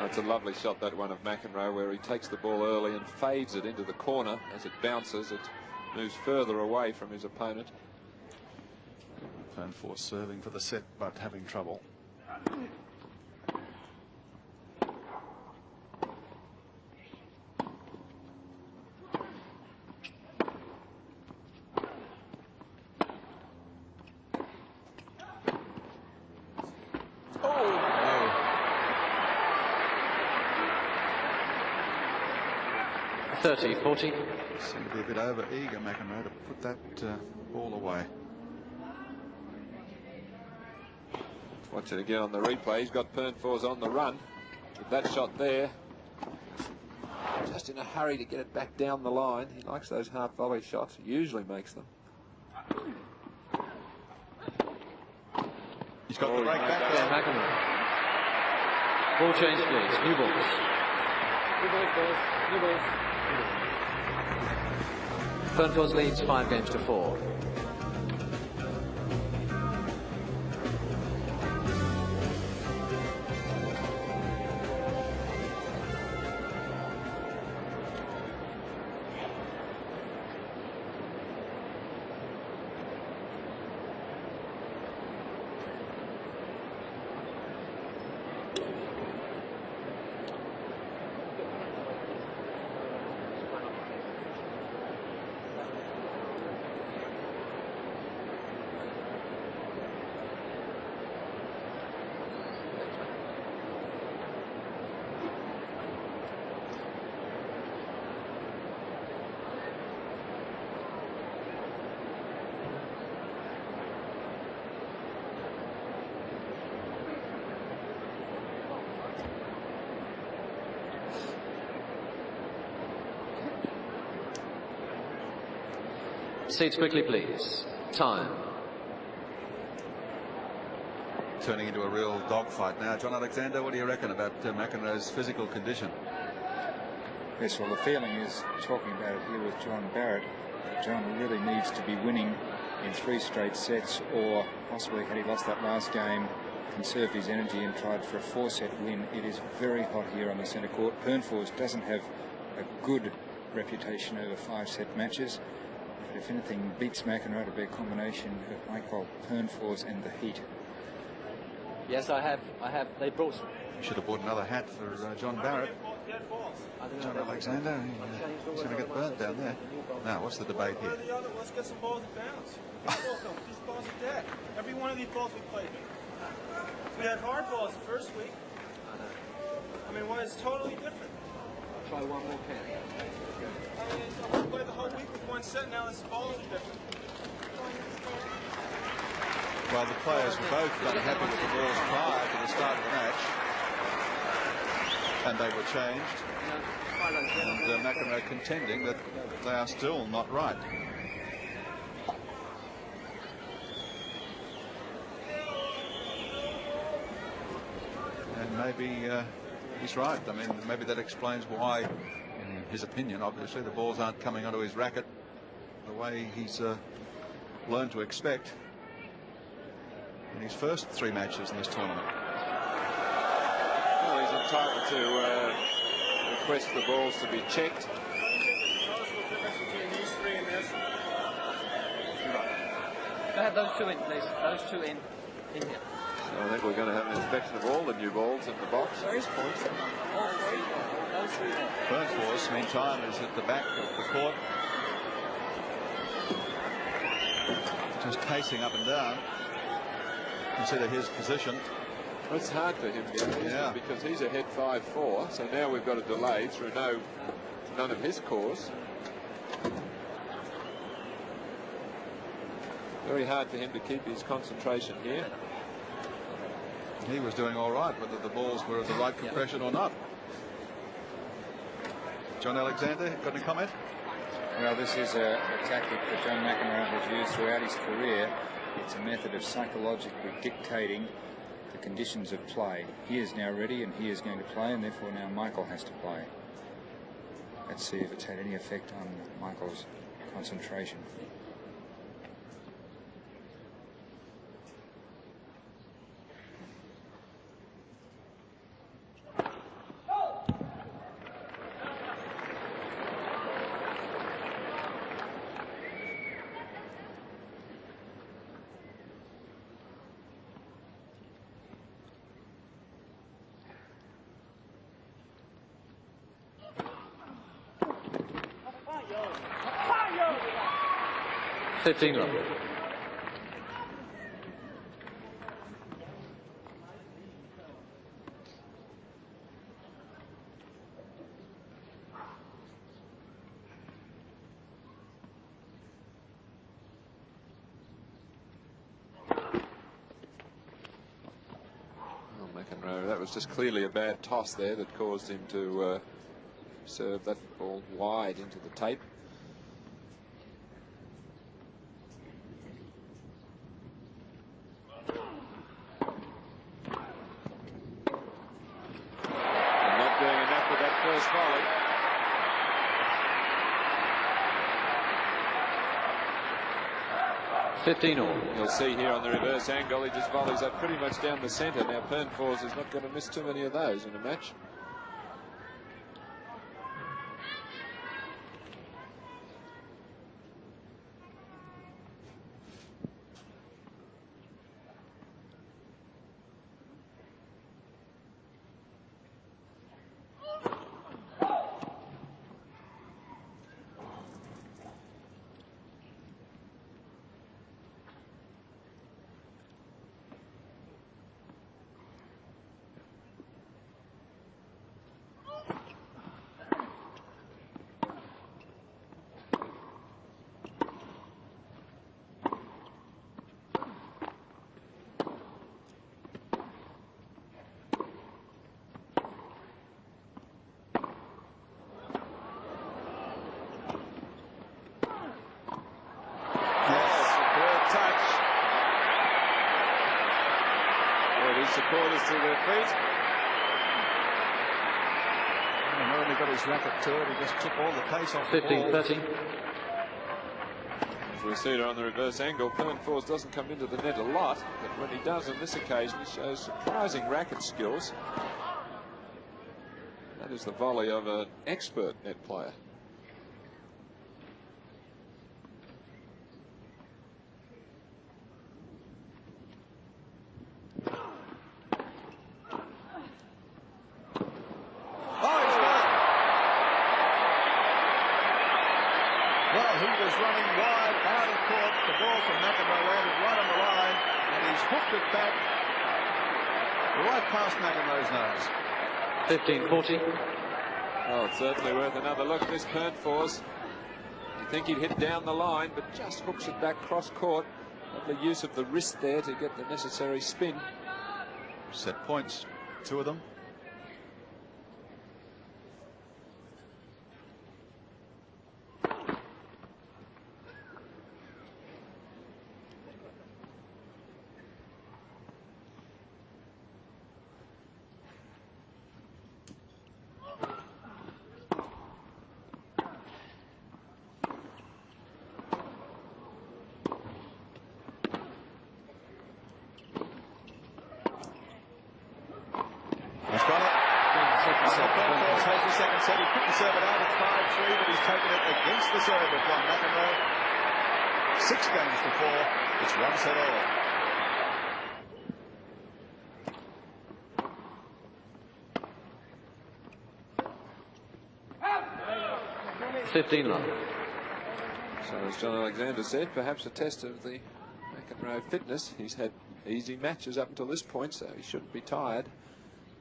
It's a lovely shot, that one of McEnroe, where he takes the ball early and fades it into the corner. As it bounces, it moves further away from his opponent. Penfors serving for the set, but having trouble. Thirty, 40. Seemed to be a bit over eager, McEnroe, to put that ball away. Watch it again on the replay. He's got Penfors on the run with that shot there. Just in a hurry to get it back down the line. He likes those half volley shots. He usually makes them. He's got the break back there. McEnroe. Ball change, please. New balls. New balls, boys. New balls. Penfors leads 5-4. Seats quickly, please. Time. Turning into a real dogfight now. John Alexander, what do you reckon about McEnroe's physical condition? Yes, well, the feeling is, talking about it here with John Barrett, that John really needs to be winning in 3 straight sets, or possibly, had he lost that last game, conserved his energy and tried for a 4-set win. It is very hot here on the centre court. Penfors doesn't have a good reputation over 5-set matches, but if anything beats McEnroe, to be a combination of Mikael, Penfors and the heat. Yes, I have. They brought some. You should have bought another hat for John Barrett. John Alexander, he's going to get burnt down there. Now, what's the debate here? Let's get some balls of bounce. These balls are dead. Every one of these balls we played with. We had hard balls the first week. I mean, well, it's totally different. I'll try one more can. I mean, we played the whole week with 1 set. Now the balls are different. Well, the players were both unhappy with the balls prior to the start of the match, and they were changed. And McEnroe contending that they are still not right. And maybe he's right. I mean, maybe that explains why, in his opinion, obviously, the balls aren't coming onto his racket the way he's learned to expect in his first 3 matches in this tournament. Well, he's entitled to request the balls to be checked. What do you think is the noticeable difference between these 3 and this? Go ahead, those 2 in, please. Those 2 in here. So I think we're going to have an inspection of all the new balls in the box. There is points. All 3. Those 3 there. Penfors, meantime, is at the back of the court, just pacing up and down. Consider his position. Well, it's hard for him, Gary, isn't it? Because he's ahead 5-4. So now we've got a delay through none of his course. Very hard for him to keep his concentration here. He was doing all right, whether the balls were of the right compression or not. John Alexander, got any comment? Well, this is a tactic that John McEnroe has used throughout his career. It's a method of psychologically dictating the conditions of play. He is now ready and he is going to play, and therefore now Michael has to play. Let's see if it's had any effect on Michael's concentration. Run. McEnroe, that was just clearly a bad toss there that caused him to serve that ball wide into the tape. Volley. You'll see here on the reverse angle, he just volleys that pretty much down the centre. Now Penfors is not going to miss too many of those in a match. Supporters to their feet. Not only got his racket to it, he just took all the pace off the ball. 15-13. As we see it on the reverse angle, Penfors doesn't come into the net a lot, but when he does on this occasion, he shows surprising racket skills. That is the volley of an expert net player. Past McEnroe's nose. 15-40. Oh, it's certainly worth another look. This Penfors, you think he'd hit down the line, but just hooks it back cross court. Lovely use of the wrist there to get the necessary spin. Set points, 2 of them. The serve of John McEnroe. 6 games to 4. It's 1 set all. 15 love. So as John Alexander said, perhaps a test of the McEnroe fitness. He's had easy matches up until this point, so he shouldn't be tired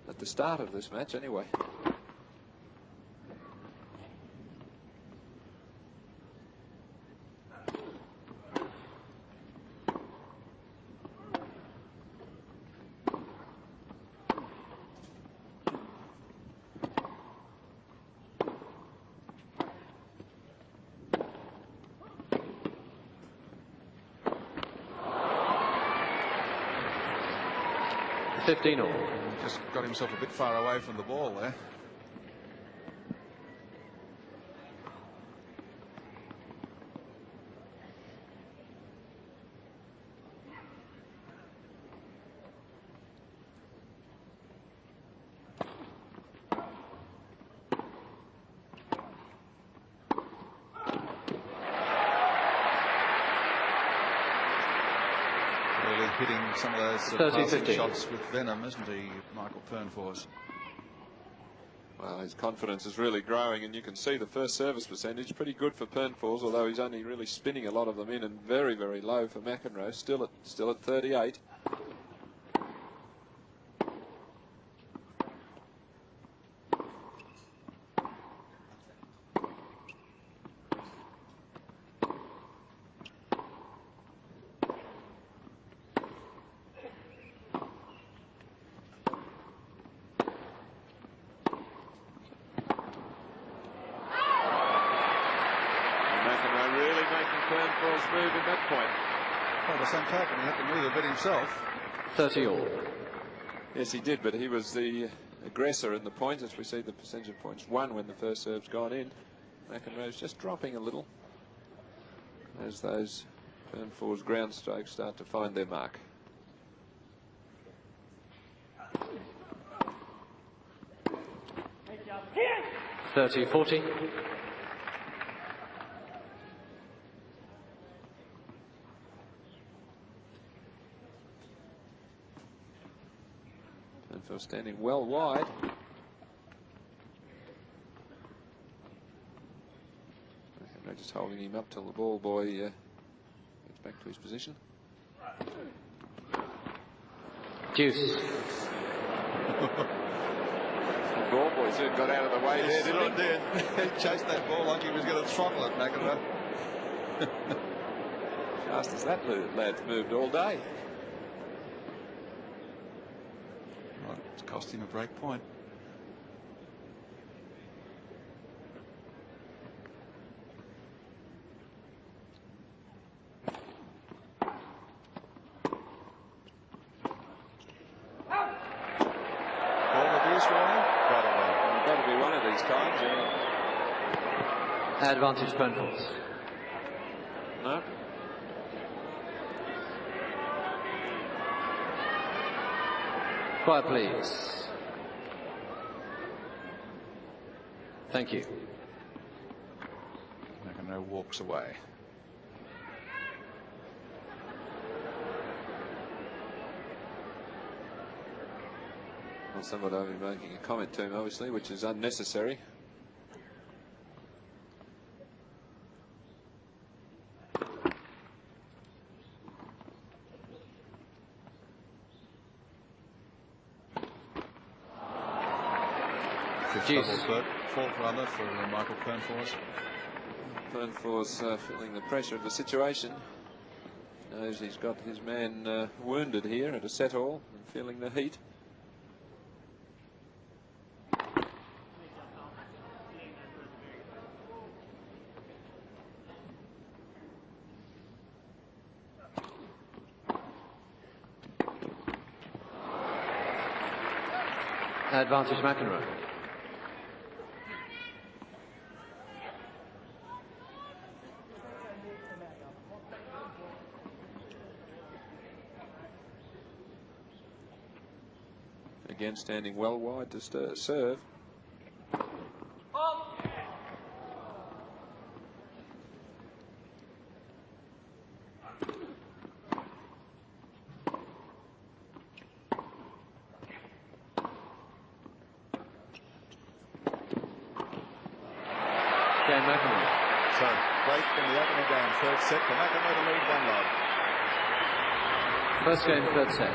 at the start of this match anyway. 15 all. Just got himself a bit far away from the ball there. Hitting some of those passing shots with venom, isn't he, Michael Penfors? Well, his confidence is really growing, and you can see the first service percentage pretty good for Penfors, although he's only really spinning a lot of them in, and very, very low for McEnroe, still at 38. Move in that point. By the same token, he had to move a bit himself. 30 all. Yes, he did, but he was the aggressor in the point, as we see the percentage of points won when the first serve's gone in. McEnroe's just dropping a little as those Penfors ground strokes start to find their mark. (30-40). Penfors standing well wide. McEnroe just holding him up till the ball boy gets back to his position. Deuce. The ball boy soon got out of the way there, didn't he? Did. He chased that ball like he was going to throttle it, McEnroe. Fast as that lad's moved all day. Right, it's cost him a break point. Advantage Penfors. No. Quiet, please. Thank you. McEnroe walks away. Well, somebody will be making a comment to him, obviously, which is unnecessary. Fault rather for Michael Penfors. Penfors feeling the pressure of the situation. Knows he's got his man wounded here at a set all and feeling the heat. Advantage McEnroe. Again, standing well wide to serve. So, break in the opening game, third set for McEnroe to lead 1-0. First game, third set.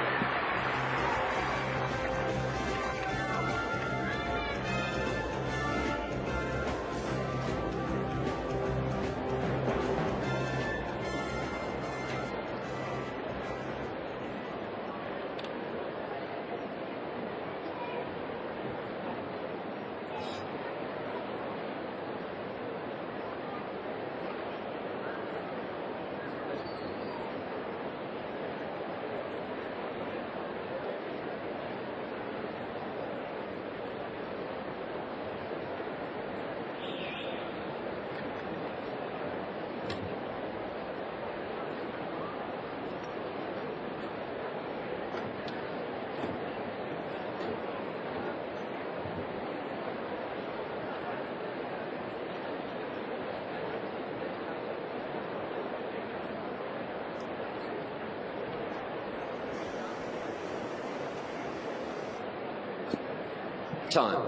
Time.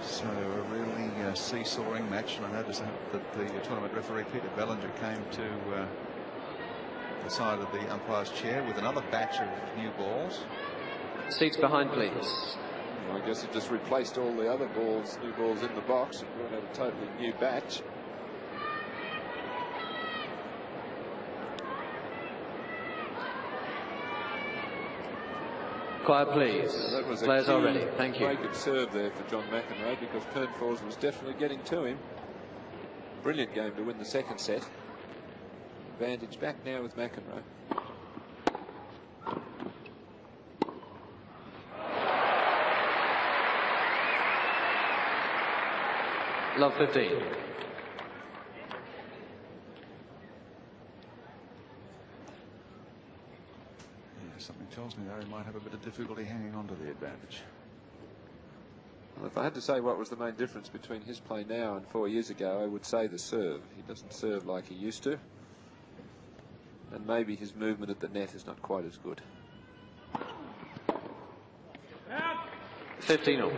So a really seesawing match, and I noticed that the tournament referee Peter Bellinger came to the side of the umpire's chair with another batch of new balls. Seats behind, please. Well, I guess he just replaced all the other balls, new balls in the box, and brought out a totally new batch. Quiet, please. That was a Players are key ready. Thank you. break of serve there for John McEnroe, because Penfors was definitely getting to him. Brilliant game to win the second set. Advantage back now with McEnroe. Love 15. Yeah, something tells me that he might have a bit of difficulty hanging on to the advantage. Well, if I had to say what was the main difference between his play now and 4 years ago, I would say the serve. He doesn't serve like he used to. And maybe his movement at the net is not quite as good. 15 all.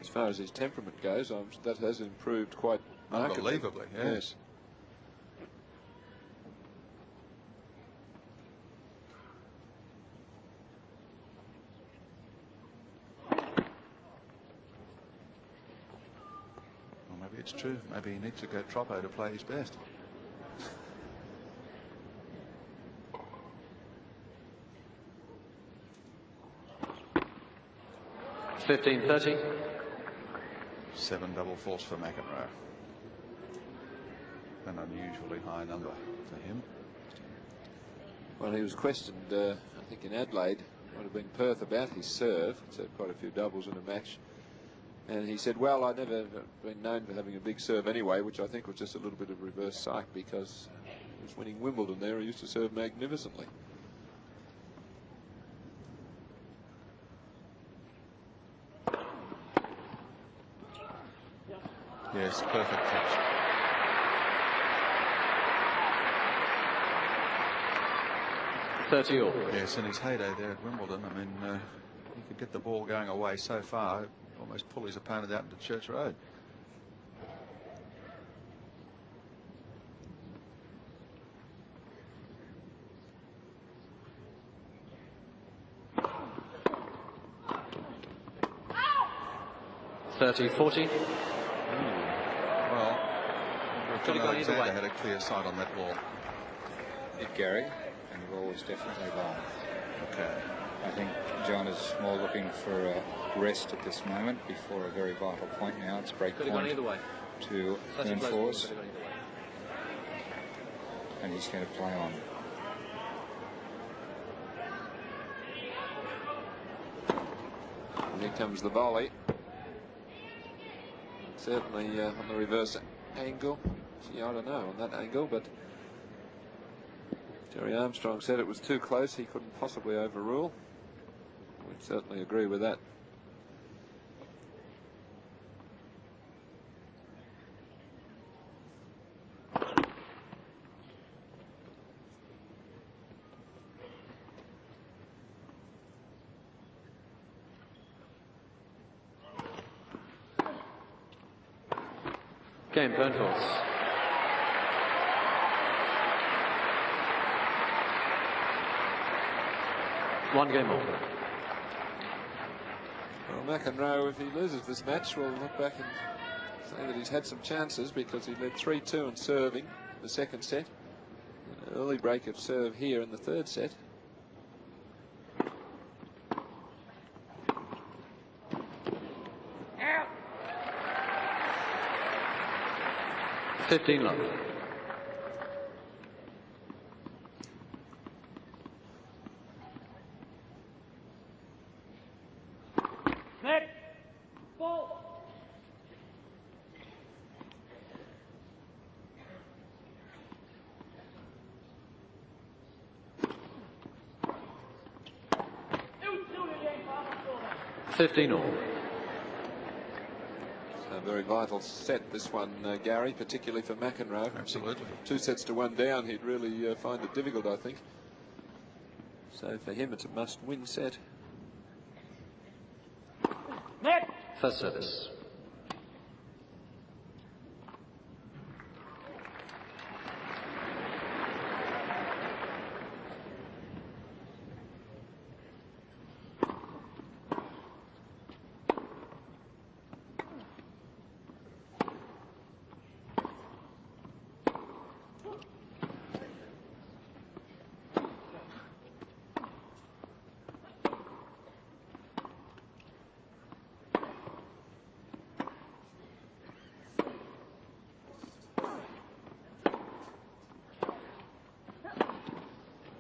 As far as his temperament goes, that has improved quite markedly. Unbelievably, yes. Well, maybe it's true. Maybe he needs to go Troppo to play his best. $15.30. 7 double faults for McEnroe. An unusually high number for him. Well, he was questioned, I think in Adelaide, might have been Perth, about his serve. He's had quite a few doubles in a match. And he said, well, I've never been known for having a big serve anyway, which I think was just a little bit of reverse psych, because he was winning Wimbledon there. He used to serve magnificently. Yes, perfect catch. $30 all. Yes, in his heyday there at Wimbledon, I mean, he could get the ball going away so far, almost pull his opponent out into Church Road. $30-40. Well, Could have gone either way. had a clear sight on that ball. Did Gary, and the ball was definitely long. Okay. I think John is more looking for a rest at this moment before a very vital point now. It's break Could have gone point either way. to Such a close ball, Penfors, could have gone either way. and he's going to play on. And here comes the volley. Certainly on the reverse angle. Gee, I don't know on that angle, but Jerry Armstrong said it was too close. He couldn't possibly overrule. We'd certainly agree with that. Game, Penfors. One game more. Well, McEnroe, if he loses this match, will look back and say that he's had some chances, because he led 3-2 in serving the second set. An early break of serve here in the third set. Out. 15 love. Net. Ball. $15 all. A very vital set, this one, Gary, particularly for McEnroe. Absolutely. 2 sets to 1 down, he'd really find it difficult, I think. So for him, it's a must-win set. First service.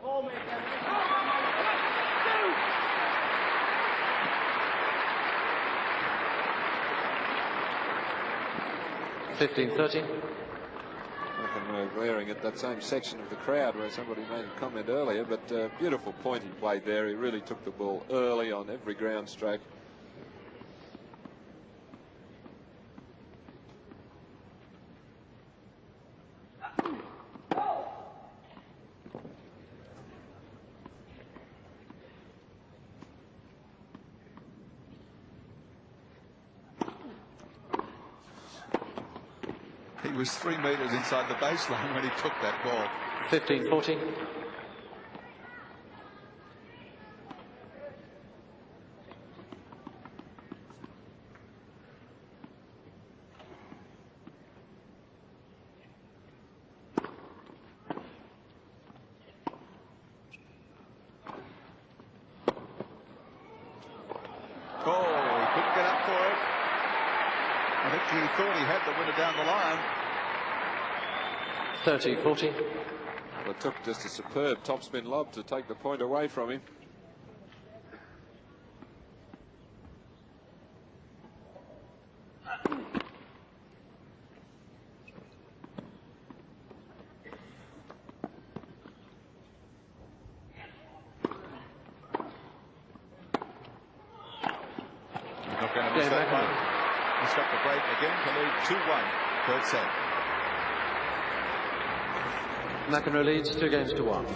Oh, man. 15-13. McEnroe glaring at that same section of the crowd where somebody made a comment earlier, but beautiful point he played there. He really took the ball early on every ground stroke. He was 3 metres inside the baseline when he took that ball. 15-14. Oh, he couldn't get up for it. I think he thought he had the winner down the line. 30-14. Well, it took just a superb topspin lob to take the point away from him. Not going to miss that one. He's got the break again to lead 2-1. Third set. McEnroe leads 2-1.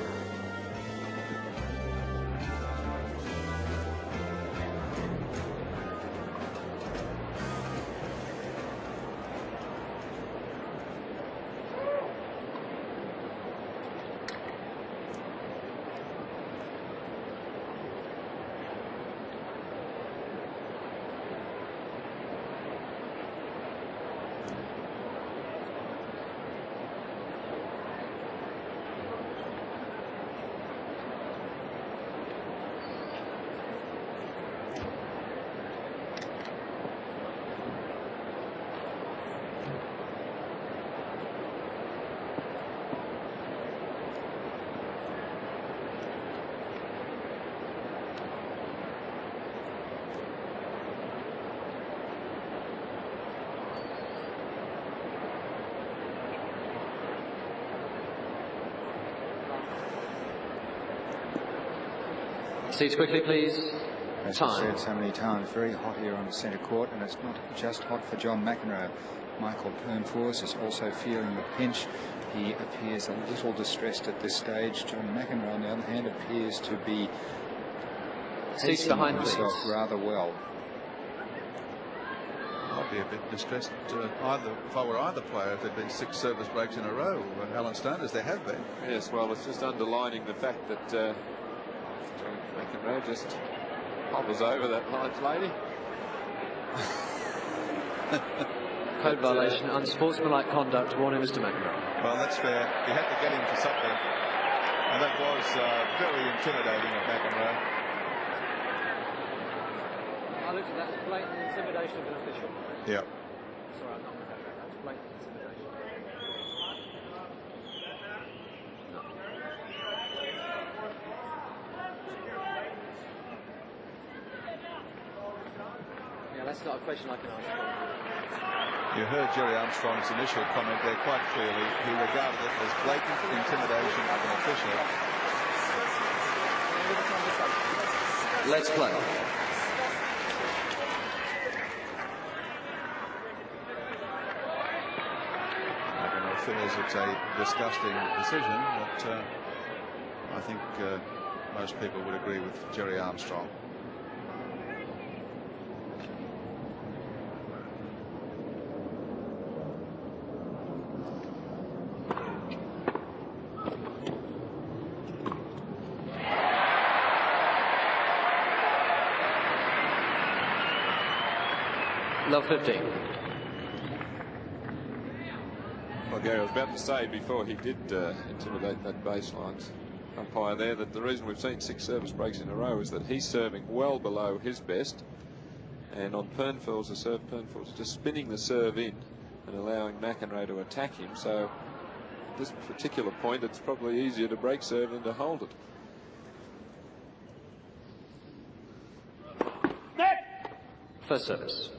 Seats quickly, please. As I said so many times, very hot here on the centre court, and it's not just hot for John McEnroe. Mikael Penfors is also feeling the pinch. He appears a little distressed at this stage. John McEnroe, on the other hand, appears to be seats behind himself please. rather well. I'd be a bit distressed if I were either player if there'd been 6 service breaks in a row. Alan Stone, as there have been. Yes, well, it's just underlining the fact that John McEnroe just hovers over that large lady. Code violation, unsportsmanlike conduct. Warning, Mr. McEnroe. Well, that's fair. He had to get him for something. And that was very intimidating of McEnroe. I looked at that as blatant intimidation of an official. Yeah. Sorry, I'm not with that. That's blatant intimidation. Yeah, that's not a question I can answer. You heard Jerry Armstrong's initial comment there quite clearly. He regarded it as blatant intimidation of an official. Let's play. Feels it's a disgusting decision, but I think most people would agree with Jerry Armstrong. Love 15. Well, Gary, I was about to say before he did intimidate that baseline umpire there that the reason we've seen 6 service breaks in a row is that he's serving well below his best. And on Penfors, the serve, Penfors just spinning the serve in and allowing McEnroe to attack him. So at this particular point, it's probably easier to break serve than to hold it. First service.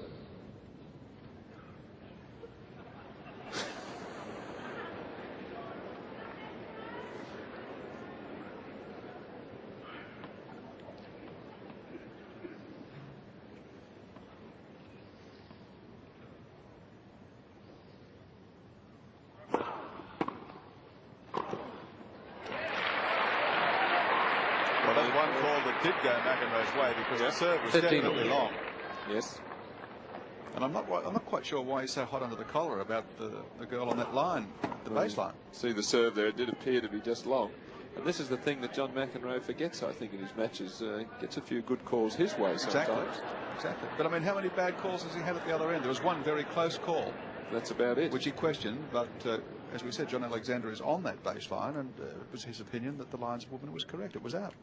One call that did go McEnroe's way because the serve was 15. definitely long. Yes. And I'm not quite sure why he's so hot under the collar about the girl on that line, the baseline. See the serve there, it did appear to be just long. And this is the thing that John McEnroe forgets, I think, in his matches. Gets a few good calls his way sometimes. Exactly. But I mean, how many bad calls has he had at the other end? There was one very close call. That's about it. Which he questioned, but as we said, John Alexander is on that baseline, and it was his opinion that the lineswoman was correct. It was out.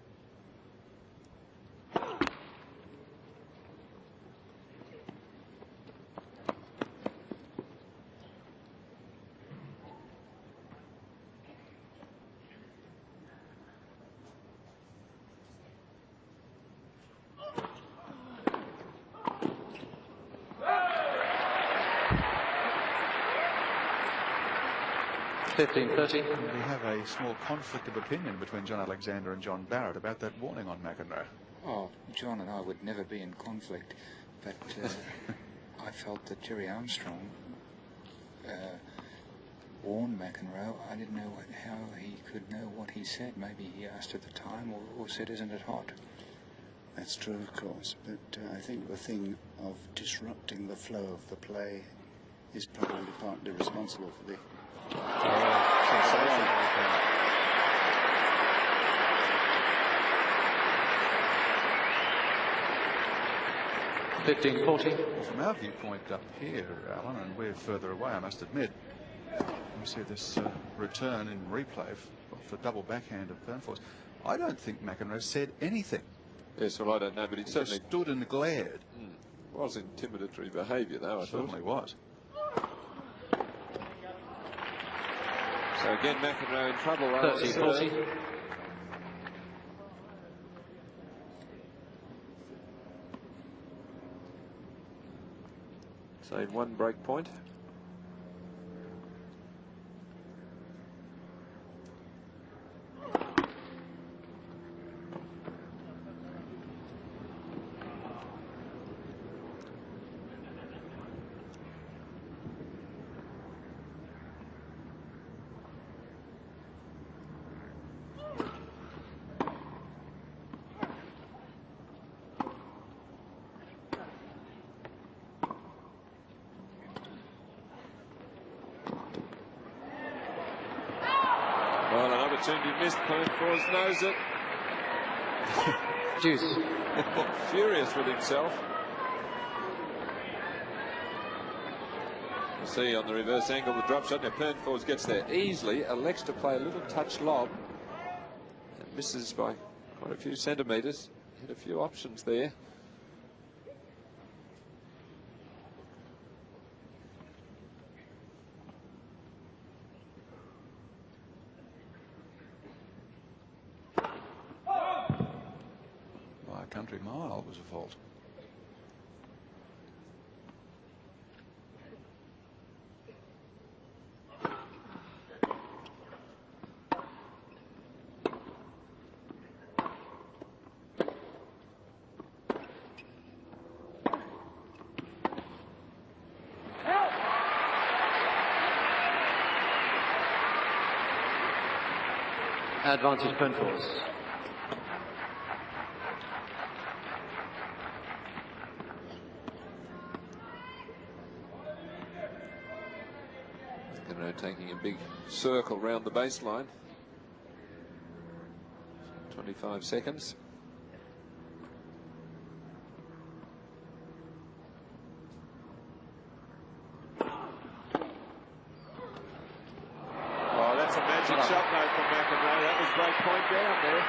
$15.30. We have a small conflict of opinion between John Alexander and John Barrett about that warning on McEnroe. Oh, John and I would never be in conflict, but I felt that Jerry Armstrong warned McEnroe. I didn't know how he could know what he said. Maybe he asked at the time or said, "Isn't it hot?" That's true, of course, but I think the thing of disrupting the flow of the play is probably partly responsible for the Sensational. 15.40. Well, from our viewpoint up here, Alan, and we're further away, I must admit, we see this return in replay for double backhand of Penfors. I don't think McEnroe said anything. Yes, well, I don't know, but he certainly just stood and glared. Was intimidatory behaviour, though, I Certainly thought. was. So again, McEnroe in trouble. 30-40. So in one break point. Well, an opportunity missed. Penfors knows it. Deuce. Furious with himself. You see on the reverse angle the drop shot. Now Penfors gets there easily, elects to play a little touch lob and misses by quite a few centimetres. Had a few options there. Country mile was a fault. Advantage Penfors. McEnroe taking a big circle round the baseline. 25 seconds. Oh, that's a magic shot though from McEnroe. That was break point down there.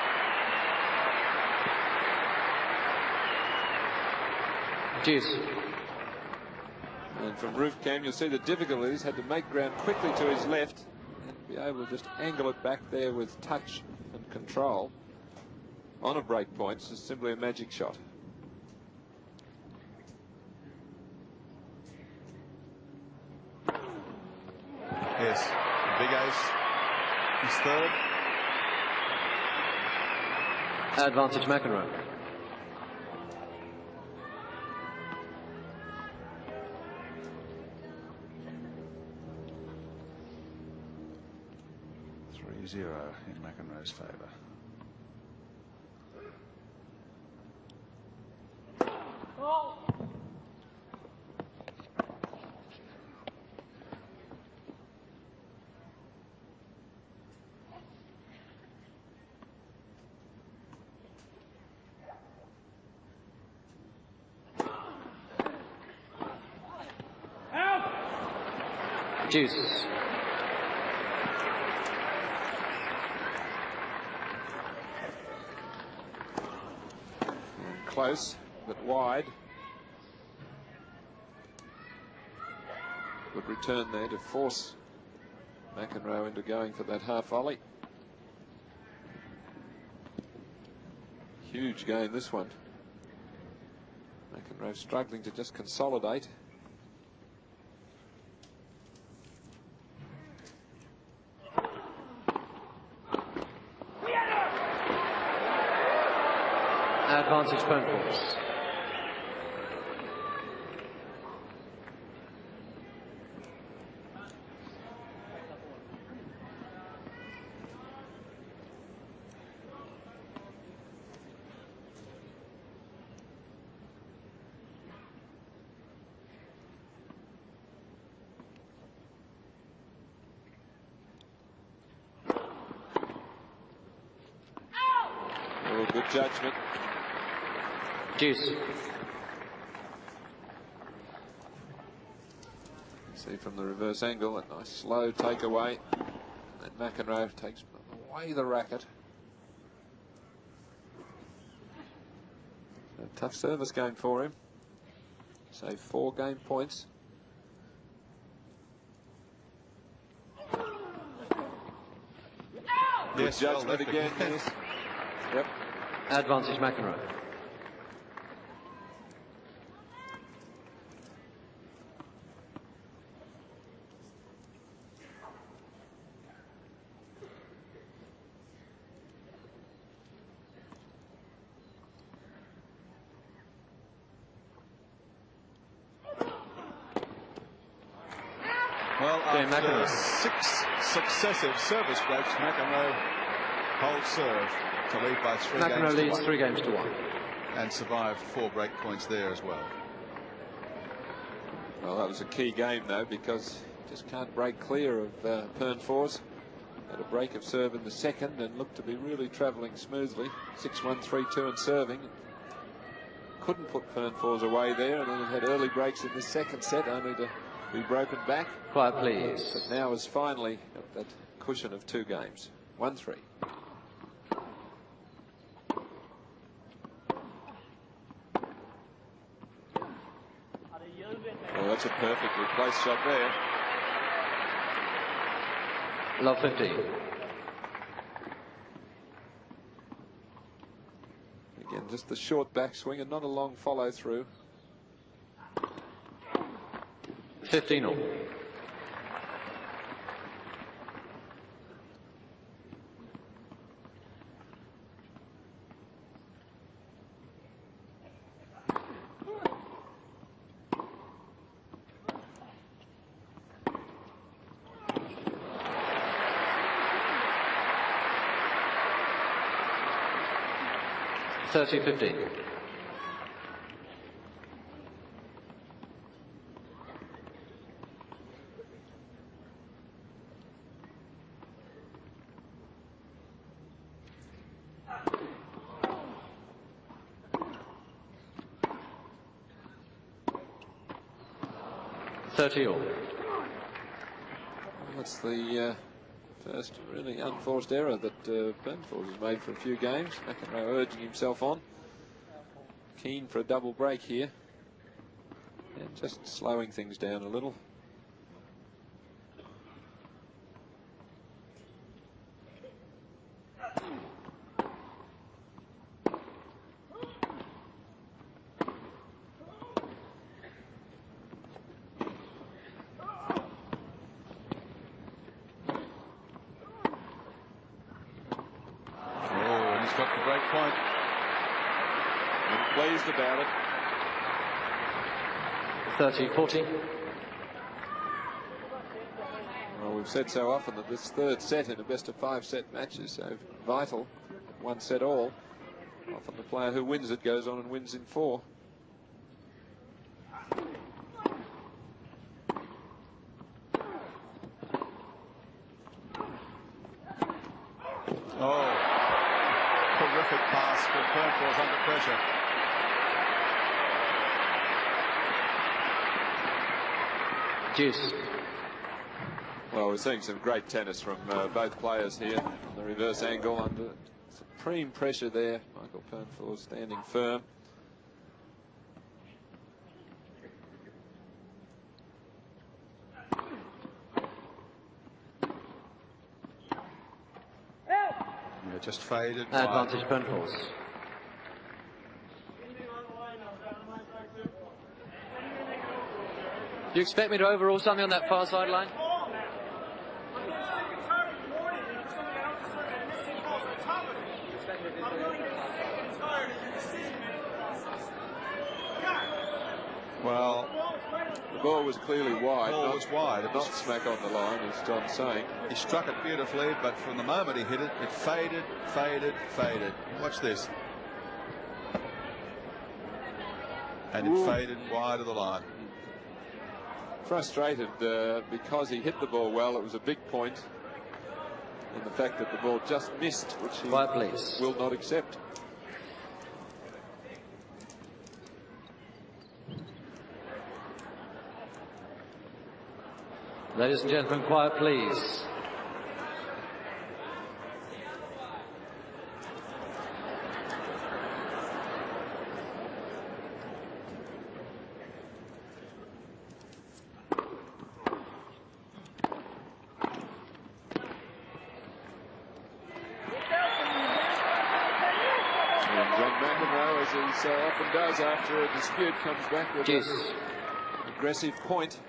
Cheers. And from roof cam, you'll see the difficulties. Had to make ground quickly to his left and be able to just angle it back there with touch and control on a break point. It's just simply a magic shot. Yes, big ace. He's third. Advantage McEnroe. Zero in McEnroe's favour. Deuce. Close, but wide. Good return there to force McEnroe into going for that half volley. Huge game, this one. McEnroe struggling to just consolidate. Advantage Penfors. Oh, good judgment. Deuce. See from the reverse angle, a nice slow takeaway. And McEnroe takes away the racket. A tough service game for him. So 4 game points. Yes, Good judgment again. Yes. Yep. Advantage McEnroe. Well, after McEnroe. 6 successive service breaks, McEnroe holds serve to lead by 3 games McEnroe to leads 1. 3 games to 1. And survived 4 break points there as well. Well, that was a key game though, because just can't break clear of Penfors. Had a break of serve in the second and looked to be really travelling smoothly. 6-1, 3-2 and serving. Couldn't put Penfors away there, and then he had early breaks in the second set, only to be broken back. Quiet, please. But now is finally got that cushion of 2 games. 1-3. Well, that's a perfectly placed shot there. Love 15. Again, just the short backswing and not a long follow through. 15 all. $30-15. 30 all. That's the first really unforced error that Penfors has made for a few games. McEnroe urging himself on. Keen for a double break here. And just slowing things down a little. Pleased about it. 30-40. Well, we've said so often that this third set in a best-of-5 set match is so vital. One set all. Often the player who wins it goes on and wins in 4. Oh, terrific pass from Penfors under pressure. Deuce. Well, we're seeing some great tennis from both players here on the reverse angle under supreme pressure there. Mikael Penfors standing firm. Yeah, just faded. Advantage Penfors. Do you expect me to overrule something on that far sideline? Well, the ball was clearly wide. The ball was wide. Not smack on the line, as John's saying. He struck it beautifully, but from the moment he hit it, it faded, faded, faded. Watch this. And it faded wide of the line. Frustrated because he hit the ball well. It was a big point. And the fact that the ball just missed, which he will not accept. Ladies and gentlemen, quiet please. As he so often does after a dispute, comes back with an aggressive point.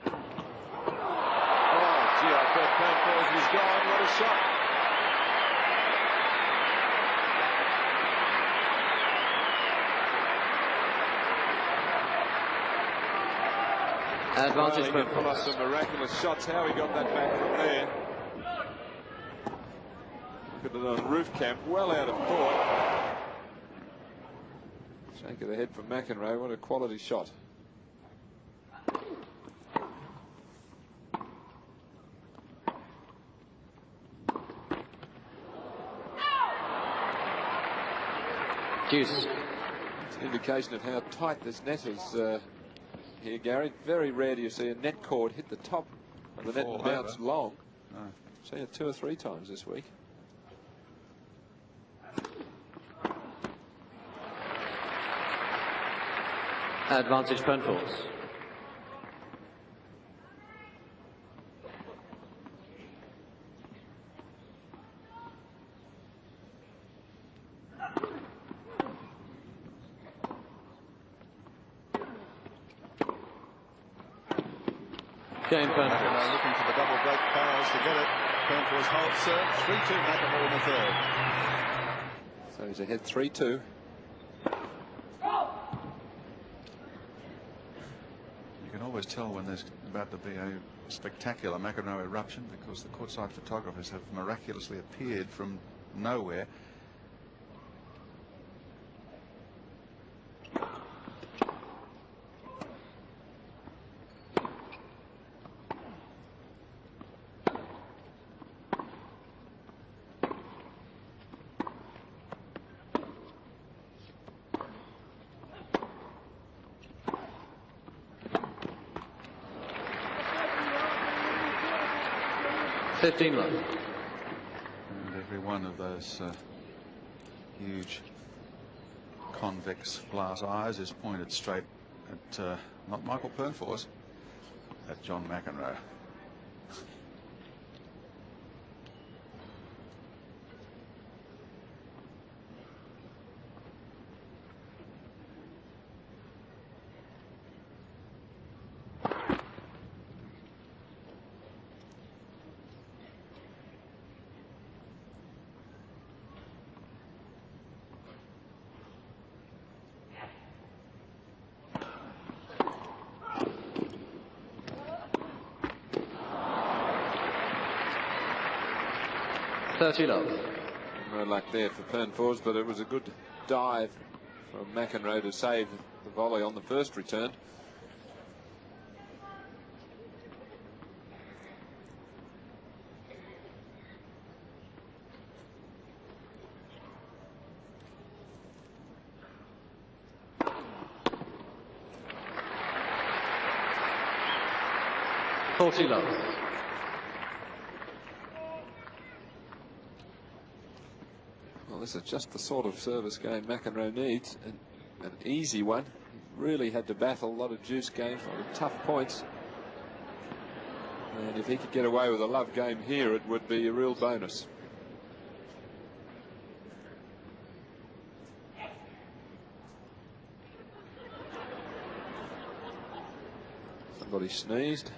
Oh, gee, I thought Penfors was gone. What a shot. Advantage well, he pull off some miraculous shots. How he got that back from there. Look at it on roof camp, well out of thought. Shake of the head from McEnroe. What a quality shot. Deuce. It's an indication of how tight this net is. Here, Gary, very rare do you see a net cord hit the top of the net and bounce long. No. Seen it 2 or 3 times this week. Advantage Penfors. Game Penfors. Looking for the double break barrels to get it. Penfors holds serve. 3-2 McEnroe in the third. So he's ahead 3-2. You can always tell when there's about to be a spectacular McEnroe eruption because the courtside photographers have miraculously appeared from nowhere. 15 love. And every one of those huge convex glass eyes is pointed straight at not Michael Penfors, at John McEnroe. No luck there for Penfors, but it was a good dive from McEnroe to save the volley on the first return. Well, this is just the sort of service game McEnroe needs, an easy one. He really had to battle a lot of juice games, a lot of tough points. And if he could get away with a love game here, it would be a real bonus. Somebody sneezed.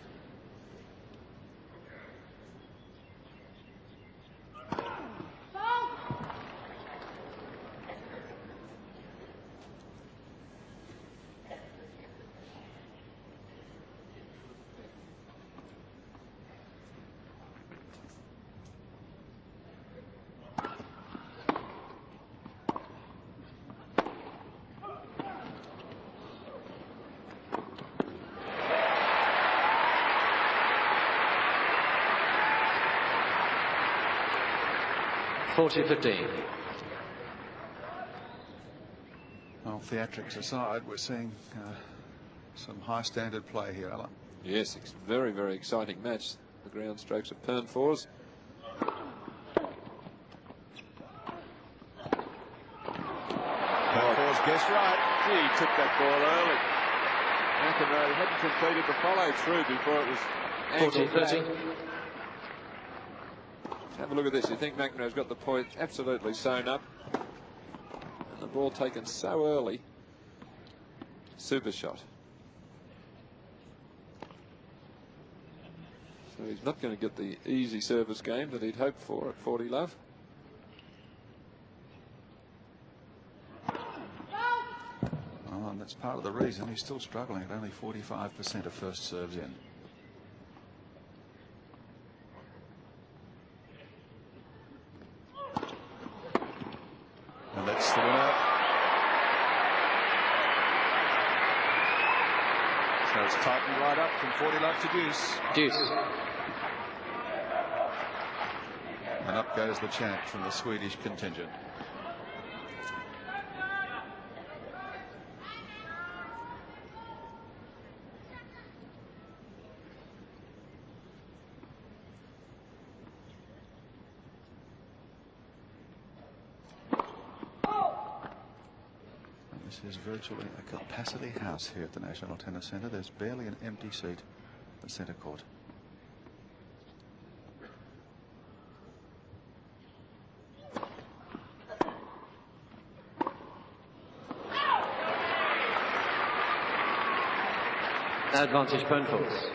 Well, theatrics aside, we're seeing some high standard play here, Alan. Yes, it's a very, very exciting match. The ground strokes of Penfors. Penfors guessed right. Gee, he took that ball early. McEnroe hadn't completed the follow through before it was angled back. Have a look at this. You think McEnroe's got the point absolutely sewn up. And the ball taken so early. Super shot. So he's not going to get the easy service game that he'd hoped for at 40 love. Oh, and that's part of the reason he's still struggling at only 45% of first serves in. And that's the winner. So it's tightened right up from 40 love to deuce. And up goes the chant from the Swedish contingent. This is virtually a capacity house here at the National Tennis Centre. There's barely an empty seat at the centre court. Advantage Penfors.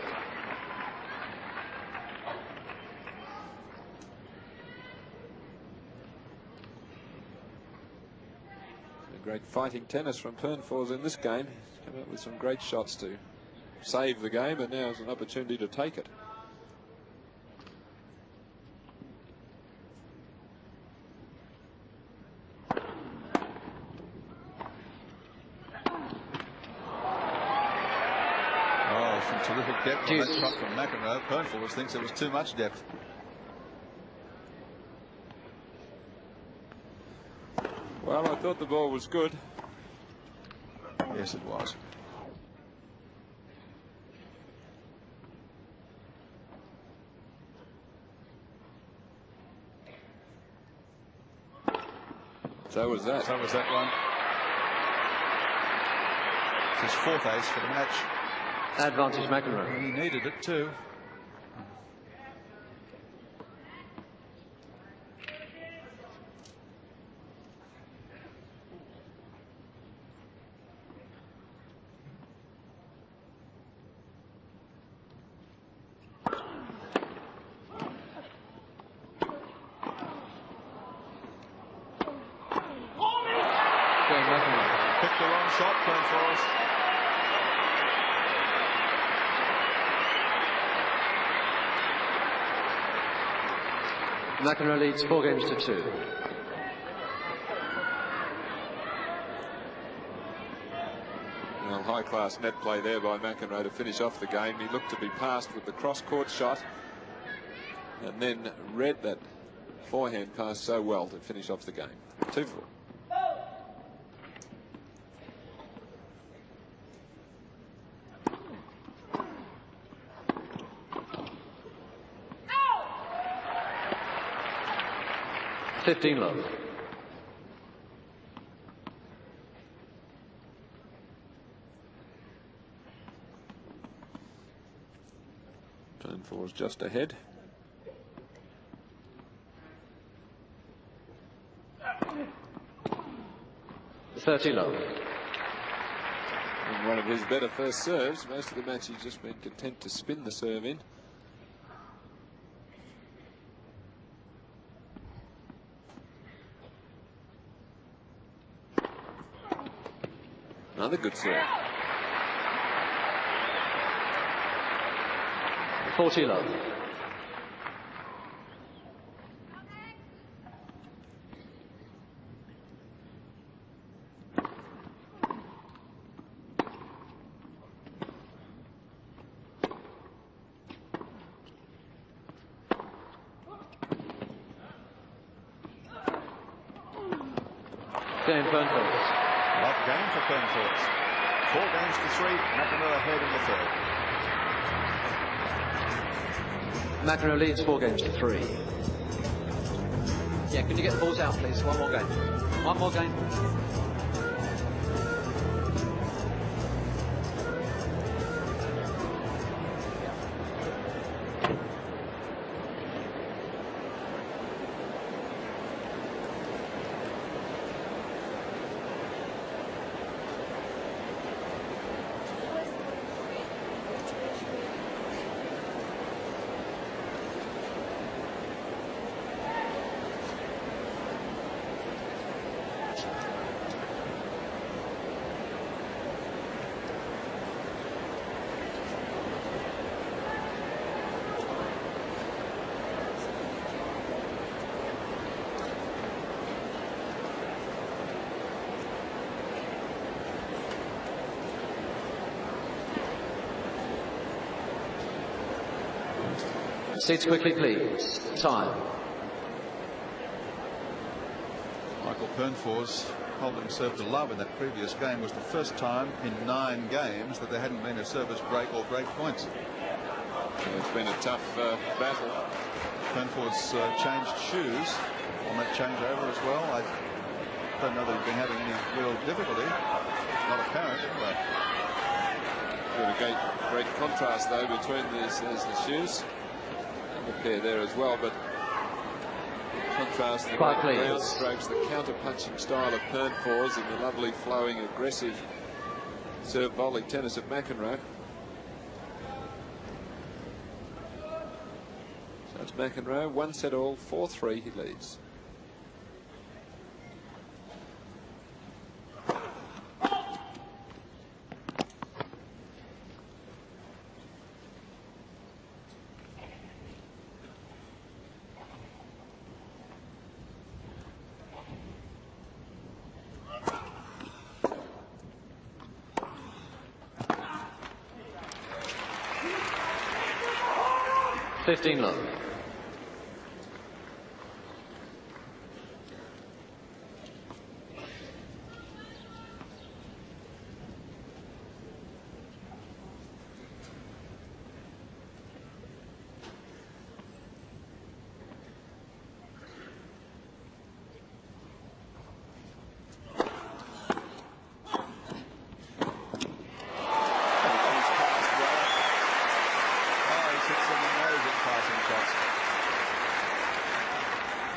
Great fighting tennis from Penfors in this game. He's come up with some great shots to save the game, and now is an opportunity to take it. Oh, some terrific depth on that shot from McEnroe. Penfors thinks there was too much depth. Well, I thought the ball was good. Yes, it was. So was that. So was that one. It's his 4th ace for the match. Advantage McEnroe. He needed it too. Picked the wrong shot, Penfors. McEnroe leads 4 games to 2. Well, high-class net play there by McEnroe to finish off the game. He looked to be passed with the cross-court shot and then read that forehand pass so well to finish off the game. 2-4. Love. Penfors just ahead. Love. And one of his better first serves. Most of the match he's just been content to spin the serve in. Another good serve. 40 love. Game Penfors. Love game for Penfors. 4 games to 3. McEnroe ahead in the 3rd. McEnroe leads 4 games to 3. Yeah, can you get the balls out, please? One more game. One more game. Seats quickly, please. Time. Michael Penfors holding serve to love in that previous game was the first time in 9 games that there hadn't been a service break or break points. It's been a tough battle. Penfors changed shoes on that changeover as well. I don't know that he's been having any real difficulty. Not apparent anyway. Got a great contrast though between the shoes. The pair there as well, but contrast the ground strokes, the counter-punching style of Penfors and the lovely flowing aggressive serve volley tennis of McEnroe. So it's McEnroe, 1-set-all, 4-3, he leads. Love.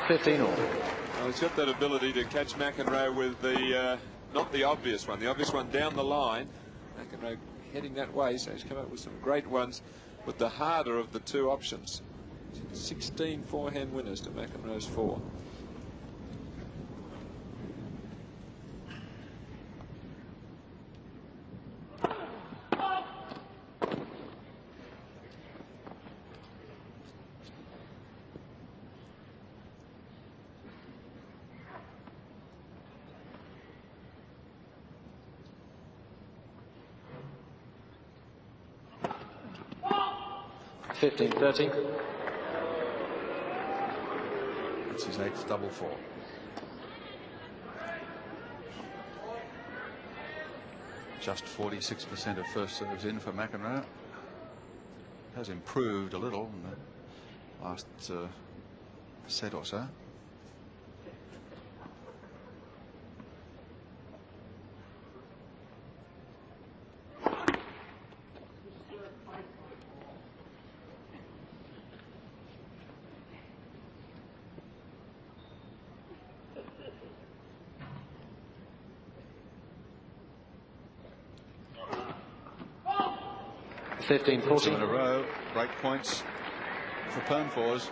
15 all. Well, he's got that ability to catch McEnroe with the not the obvious one. The obvious one down the line. McEnroe heading that way, so he's come up with some great ones with the harder of the two options. 16 forehand winners to McEnroe's 4. $15-13. That's his 8th double 4. Just 46% of first serves in for McEnroe. Has improved a little in the last set or so. $15-14. 2 in a row, break points for Penfors.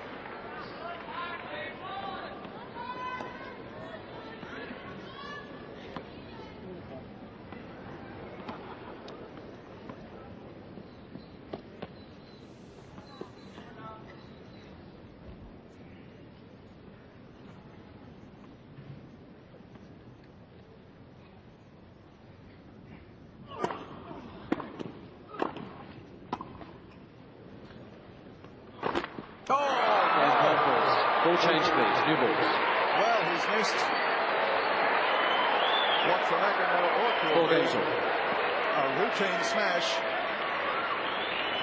Ball change, please. New balls. Well, he's missed what for McEnroe ought to 4 have games been all. a routine smash.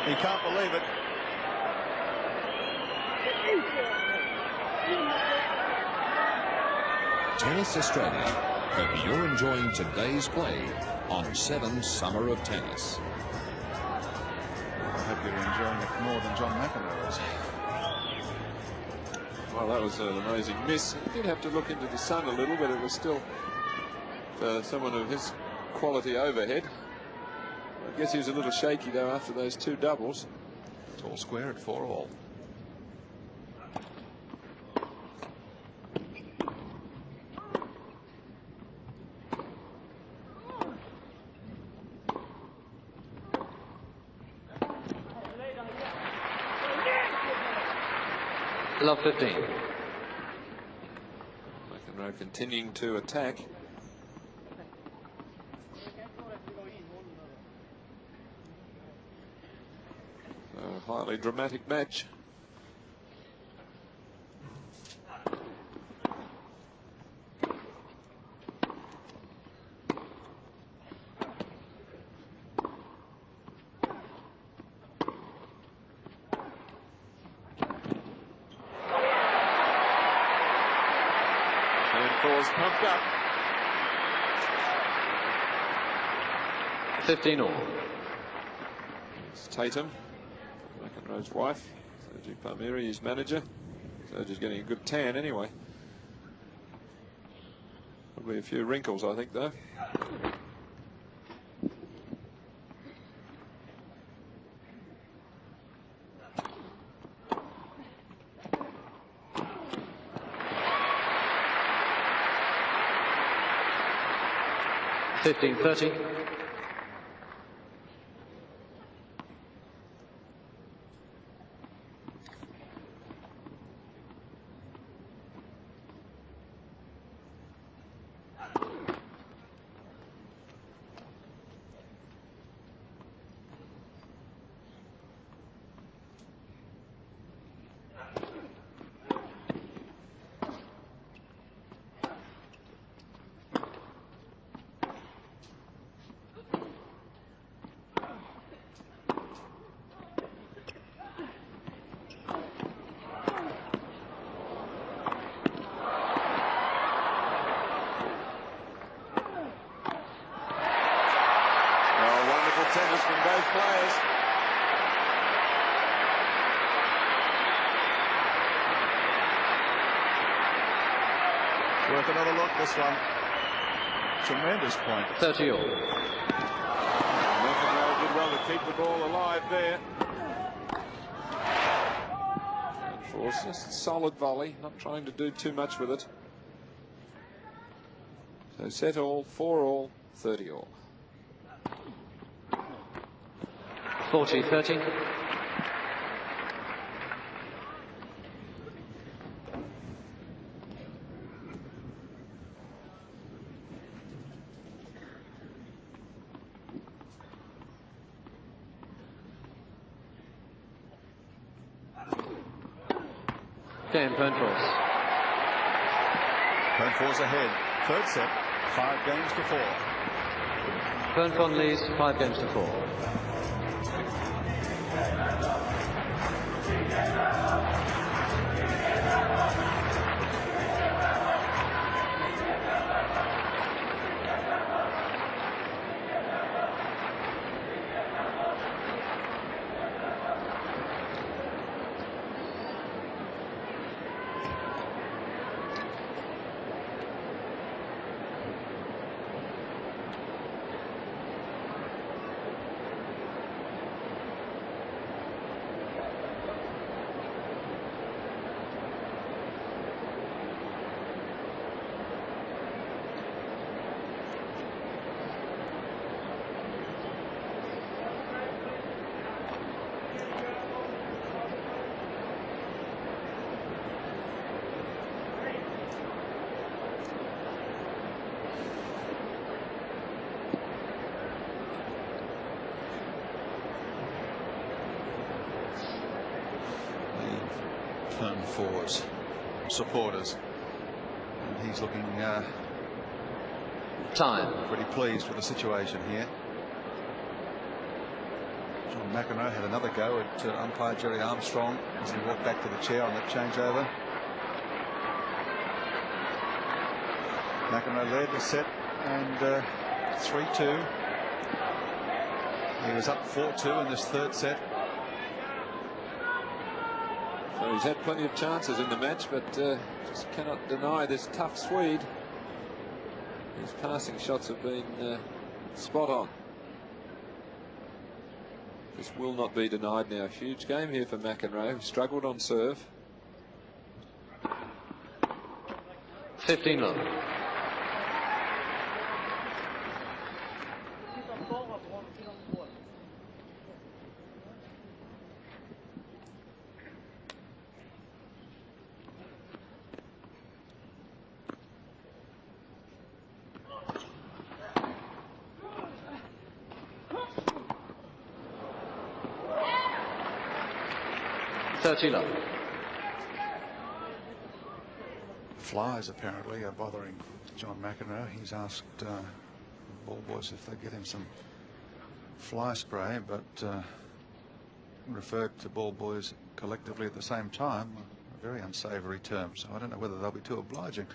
He can't believe it. Tennis Australia hope you're enjoying today's play on 7 Summer of Tennis. I hope you're enjoying it more than John McEnroe is. Well, that was an amazing miss. He did have to look into the sun a little, but it was still for someone of his quality overhead. I guess he was a little shaky though after those 2 doubles. It's all square at 4 all. Love 15. McEnroe continuing to attack. A highly dramatic match. Penfors pumped up. 15 all. It's Tatum, McEnroe's wife. Sergei Palmieri, his manager. Sergei's getting a good tan anyway. Probably a few wrinkles, I think, though. $15-13. Worth another look, this one. Tremendous point. 30 all. McEnroe did well to keep the ball alive there. Penfors, just solid volley, not trying to do too much with it. So set all, 4 all, 30 all. 40-30. Game Penfors. Penfors ahead. Third set, 5 games to 4. Penfors leads 5 games to 4. Penfors supporters, and he's looking time. Pretty pleased with the situation here. John McEnroe had another go at umpire Jerry Armstrong as he walked back to the chair on that changeover. McEnroe led the set and 3-2. He was up 4-2 in this third set. So he's had plenty of chances in the match, but just cannot deny this tough Swede. His passing shots have been spot on. This will not be denied now. Huge game here for McEnroe, who struggled on serve. 15 love. Flies apparently are bothering John McEnroe. He's asked ball boys if they get him some fly spray, but referred to ball boys collectively at the same time. A very unsavoury term, so I don't know whether they'll be too obliging.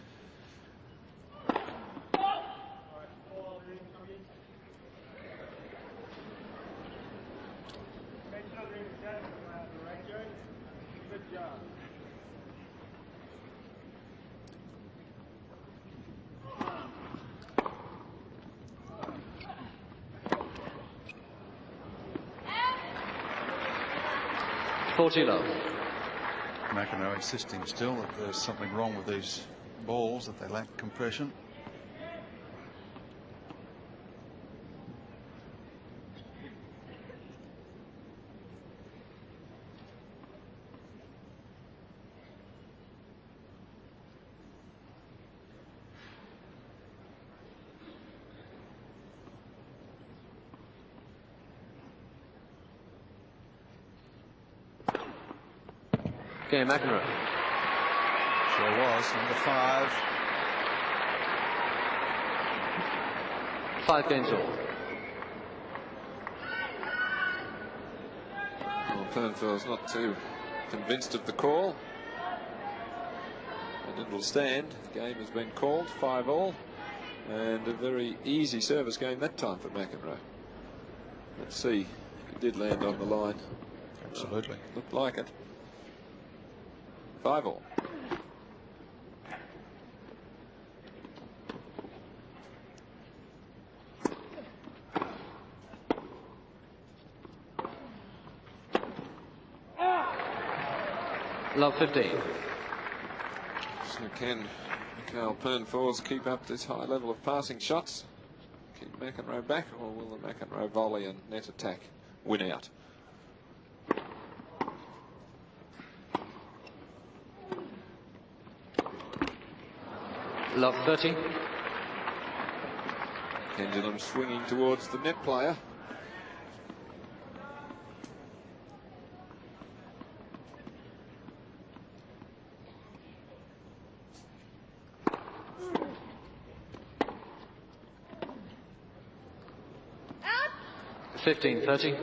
McEnroe insisting still that there's something wrong with these balls, that they lack compression. Game McEnroe. Sure was. Number 5. 5 games all. Well, Penfors not too convinced of the call. And it will stand. The game has been called 5 all. And a very easy service game that time for McEnroe. Let's see if it did land on the line. Absolutely. Looked like it. 5 all. Love 15. So can Mikael Penfors keep up this high level of passing shots? Keep McEnroe back, or will the McEnroe volley and net attack win out? Love 30. Pendulum swinging towards the net player. Out. 15-30.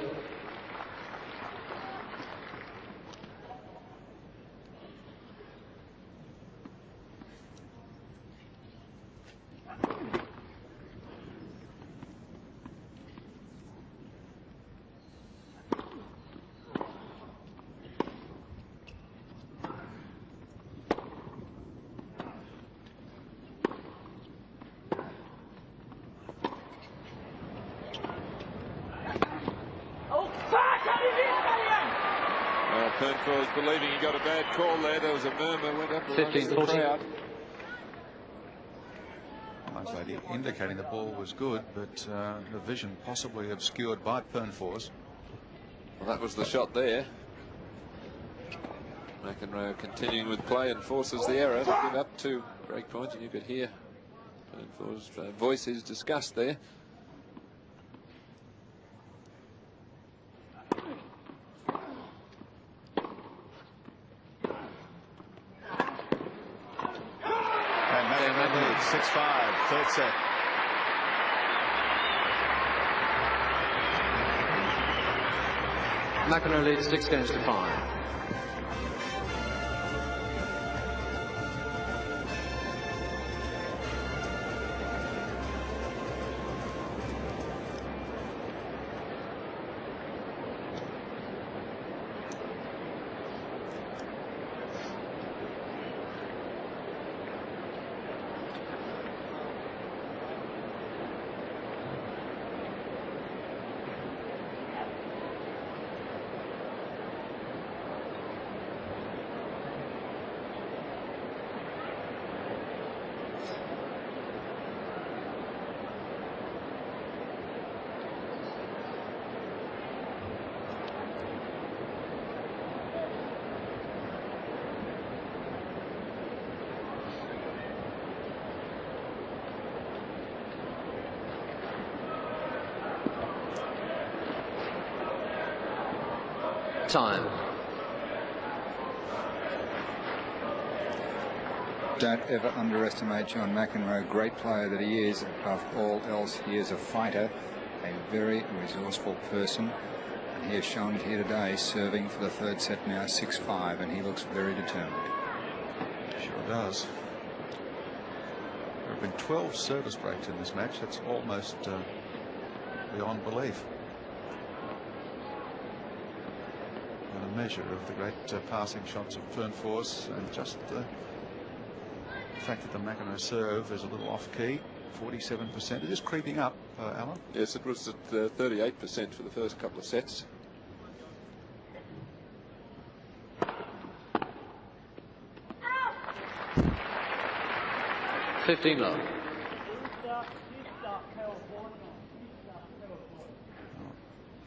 Penfors believing he got a bad call there. There was a murmur, went up the crowd. Nice lady indicating the ball was good, but the vision possibly obscured by Penfors. Well, that was the shot there. McEnroe continuing with play and forces the error to give up to break point, and you could hear Penfors' voice his disgust there. And McEnroe leads 6-5, third set. McEnroe leads 6 games to 5. Time. Don't ever underestimate John McEnroe, great player that he is. Above all else, he is a fighter, a very resourceful person, and he has shown it here today, serving for the third set now 6-5, and he looks very determined. Sure does. There have been 12 service breaks in this match. That's almost beyond belief. And a measure of the great passing shots of Penfors, and just the fact that the McEnroe serve is a little off key. 47%. It is creeping up, Alan. Yes, it was at 38% for the first couple of sets. $15 love.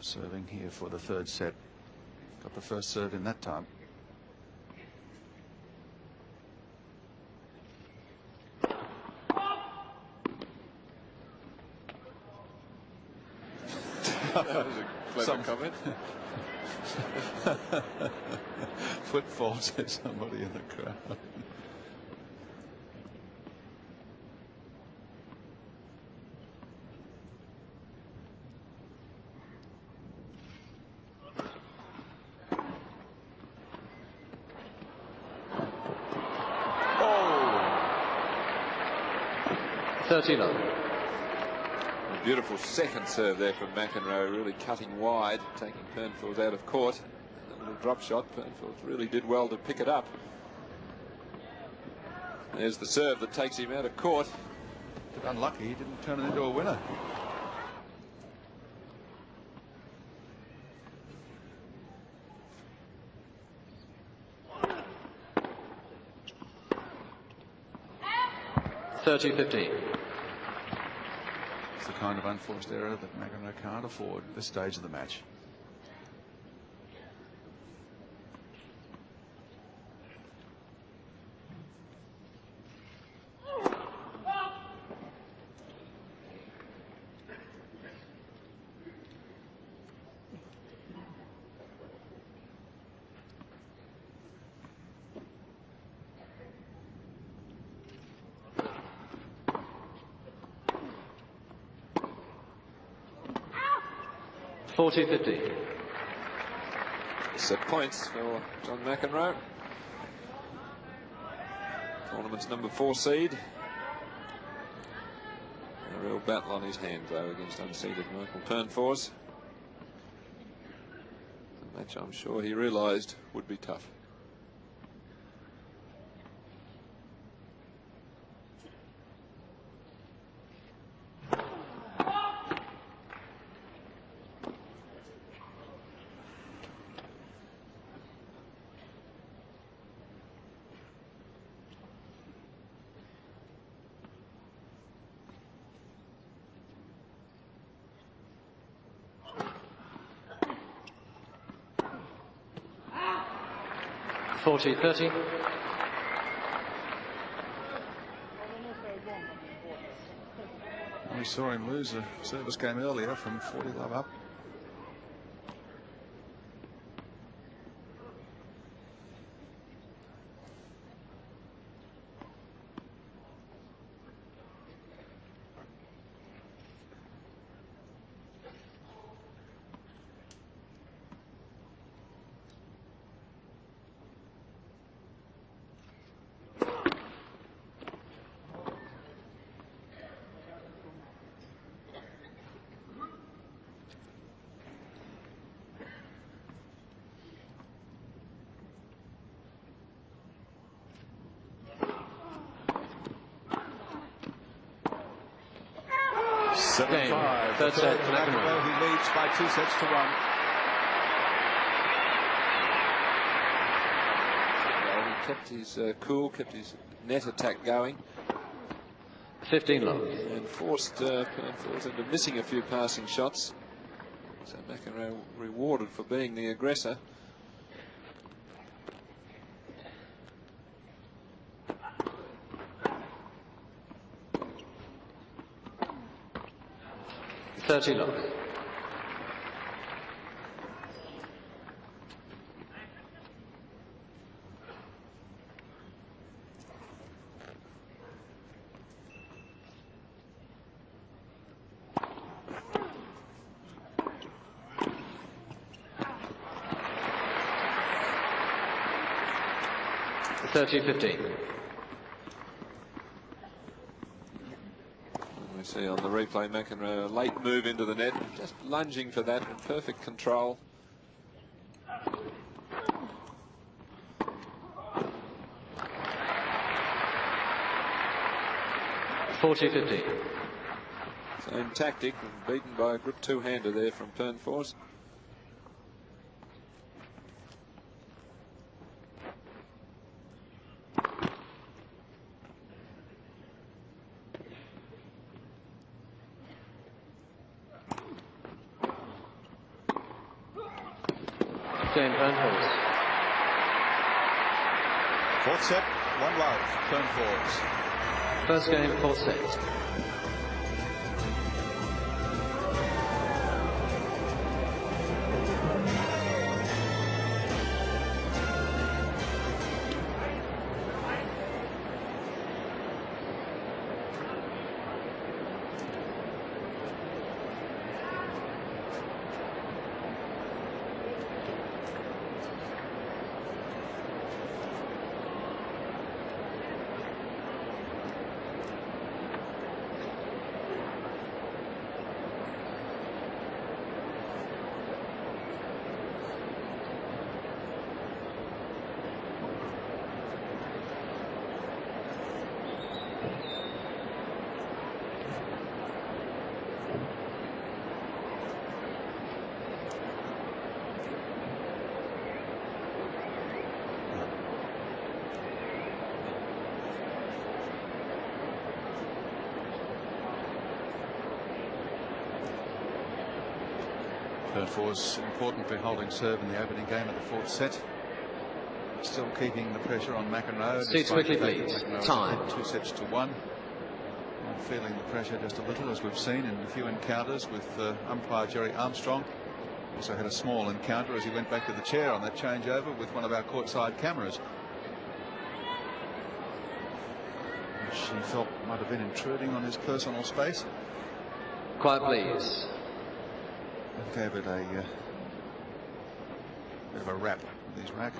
Serving here for the third set. Got the first serve in that time. That was a clever comment. Footfall, said somebody in the crowd. $30 love. A beautiful second serve there from McEnroe, really cutting wide, taking Penfors out of court. That little drop shot, Penfors really did well to pick it up. There's the serve that takes him out of court. But unlucky, he didn't turn it into a winner. 30-15. It's the kind of unforced error that McEnroe can't afford at this stage of the match. Set points for John McEnroe. Tournament's number 4 seed. A real battle on his hands though against unseeded Mikael Penfors. A match I'm sure he realised would be tough. We saw him lose a service game earlier from 40 love up. Game. Third set for McEnroe. He leads by 2 sets to 1. He kept his cool, kept his net attack going. 15 love. And forced Penfors into missing a few passing shots. So McEnroe rewarded for being the aggressor. Love. We see on the replay McEnroe a late move into the net, just lunging for that in perfect control. Same tactic, and beaten by a good two-hander there from Penfors. Penfors. Fourth set, 1 love, Penfors. First game, 4th set. Penfors importantly holding serve in the opening game of the fourth set. Still keeping the pressure on McEnroe. Seats quickly, please. Time. 2-1. And feeling the pressure just a little, as we've seen in a few encounters with umpire Jerry Armstrong. Also had a small encounter as he went back to the chair on that changeover with one of our courtside cameras, which he felt might have been intruding on his personal space. Quiet, please. And gave it a bit of a rap with his racket.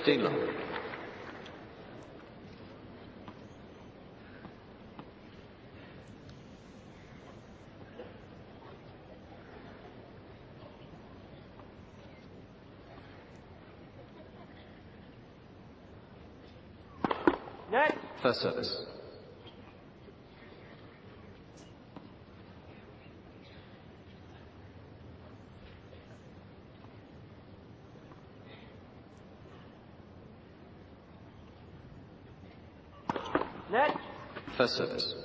Long. Net. First service. Net. First service.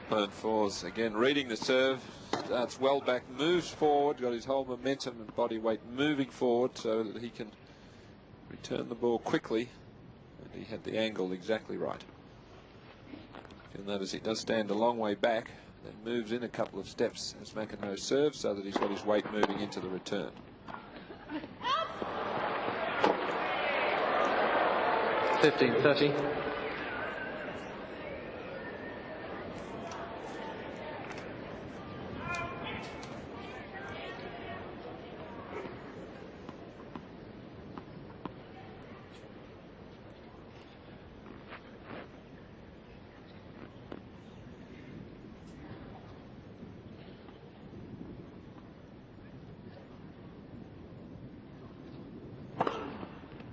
Penfors again reading the serve, starts well back, moves forward, got his whole momentum and body weight moving forward so that he can return the ball quickly, and he had the angle exactly right. You'll notice he does stand a long way back, then moves in a couple of steps as McEnroe serves so that he's got his weight moving into the return. $15-30.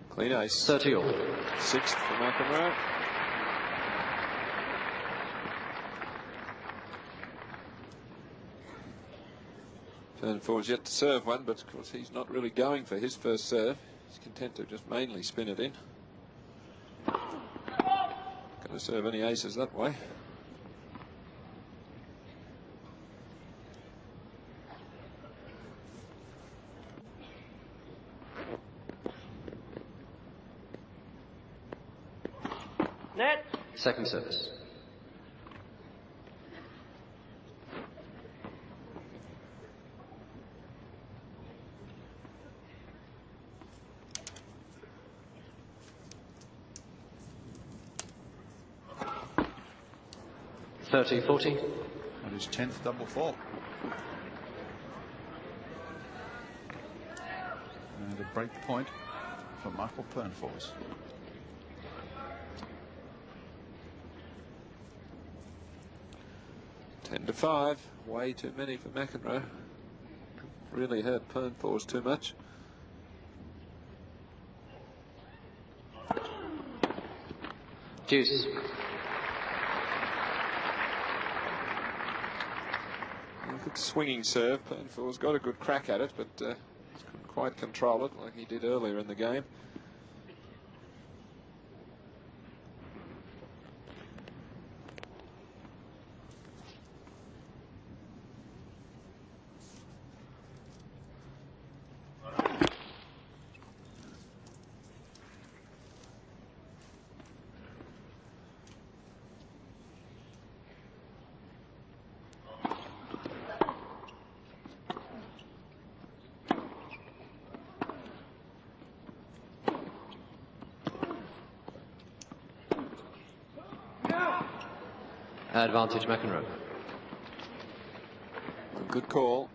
Clean ace. 30 all. Sixth for McEnroe. Penfors yet to serve one, but of course he's not really going for his first serve. He's content to just mainly spin it in. Going to serve any aces that way. Net. Second service. $30-40. And his 10th double fault. And a break point for Mikael Penfors. $10-5, way too many for McEnroe. Really hurt Penfors too much. Deuce. Good swinging serve. Penfors got a good crack at it, but couldn't quite control it like he did earlier in the game. Advantage McEnroe. Good call.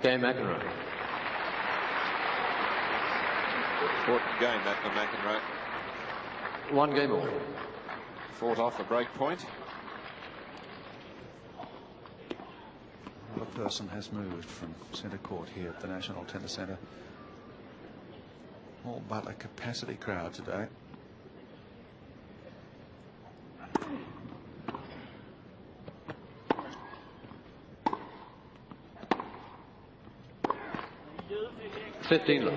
Game McEnroe. Important game that for McEnroe. 1 game all. Fought off a break point. Another person has moved from centre court here at the National Tennis Centre. All but a capacity crowd today. $15 love.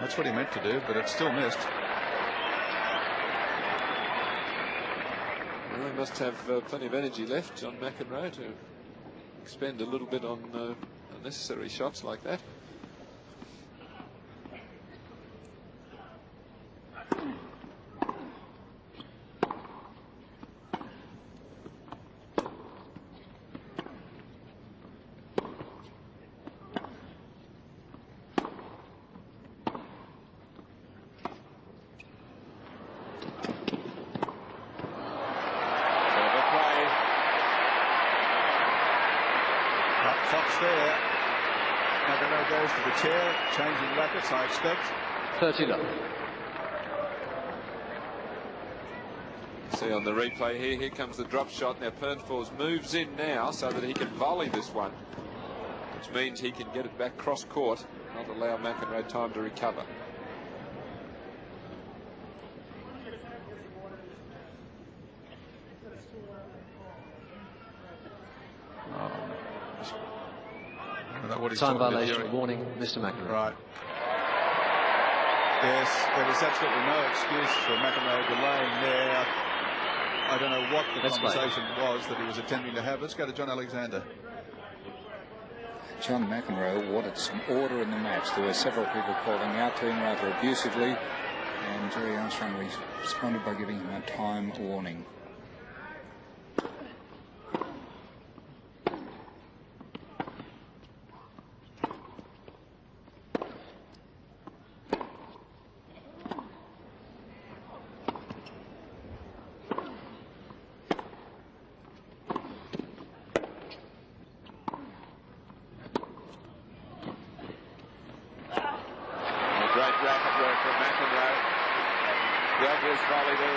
That's what he meant to do, but it's still missed. Well, he must have plenty of energy left, John McEnroe, to expend a little bit on unnecessary shots like that. Fox there. McEnroe goes to the chair, changing rackets, I expect. 30 love. See on the replay here comes the drop shot. Now Penfors moves in now so that he can volley this one, which means he can get it back cross court, not allow McEnroe time to recover. Time violation, warning, Mr. McEnroe. Right. Yes, there was absolutely no excuse for McEnroe delaying there. I don't know what the conversation was that he was attempting to have. Let's go to John Alexander. John McEnroe wanted some order in the match. There were several people calling out to him rather abusively, and Jerry Armstrong responded by giving him a time warning.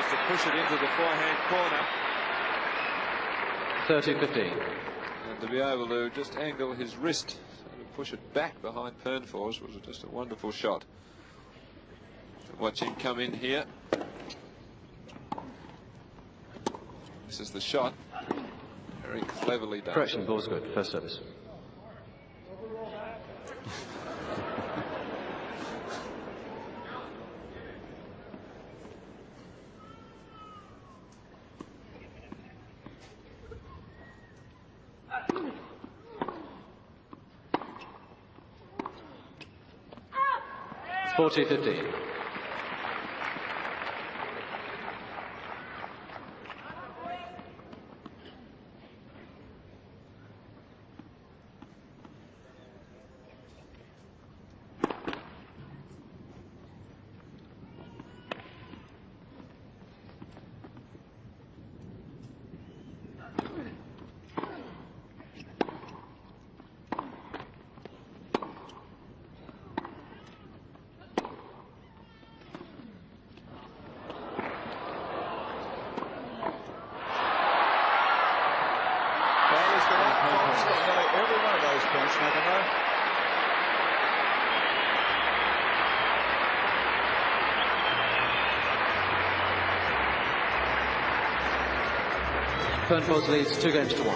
To push it into the forehand corner. 30-15. And to be able to just angle his wrist and push it back behind Penfors was just a wonderful shot. Watch him come in here. This is the shot. Very cleverly done. Correction, ball's good. First service. It's 40-15. Penfors leads 2 games to 1.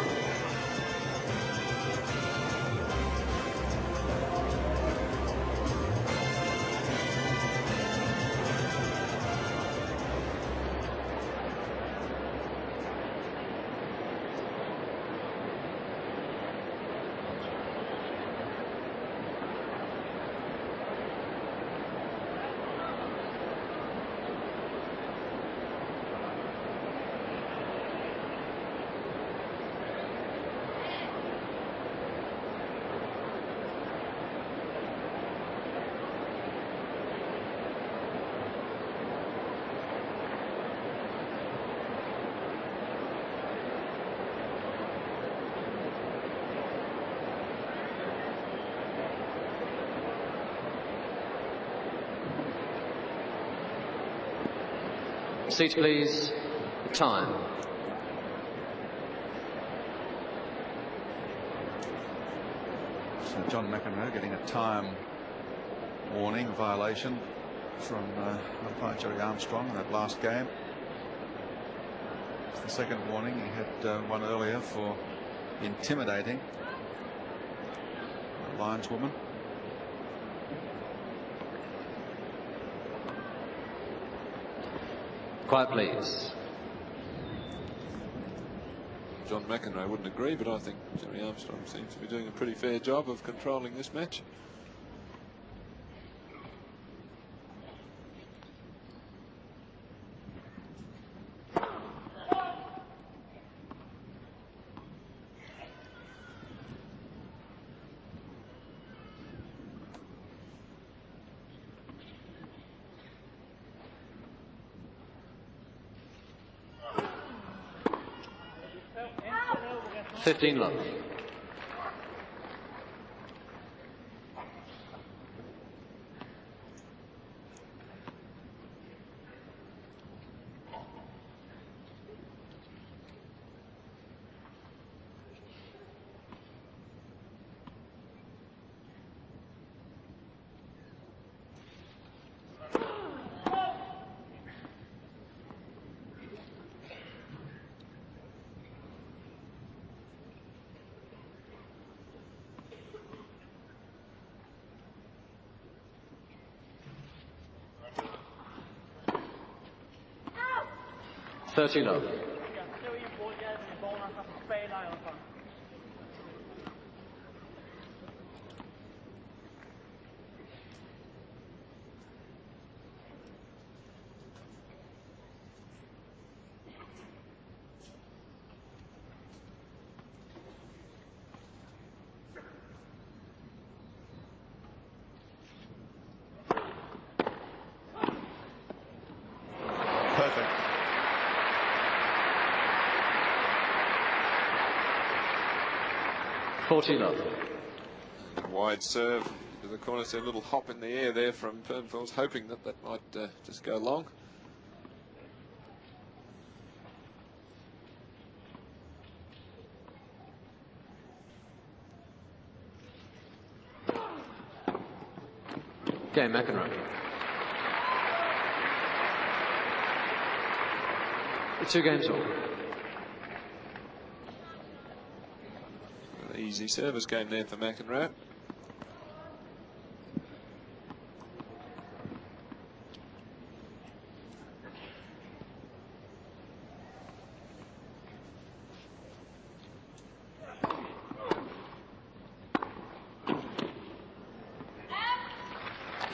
Seat, please. Time. So John McEnroe getting a time warning, violation from umpire Jerry Armstrong in that last game. It's the second warning. He had one earlier for intimidating a lineswoman. Quiet, please. John McEnroe wouldn't agree, but I think Jerry Armstrong seems to be doing a pretty fair job of controlling this match. $15 love. $30 love. Perfect. $40 love. Wide serve to the corner, so a little hop in the air there from Penfors, hoping that that might just go long. Game, McEnroe. 2 games all. An easy service game there for McEnroe.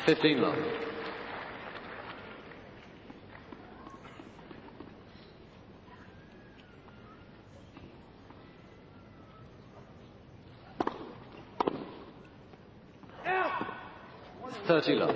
$15 love. $30 love.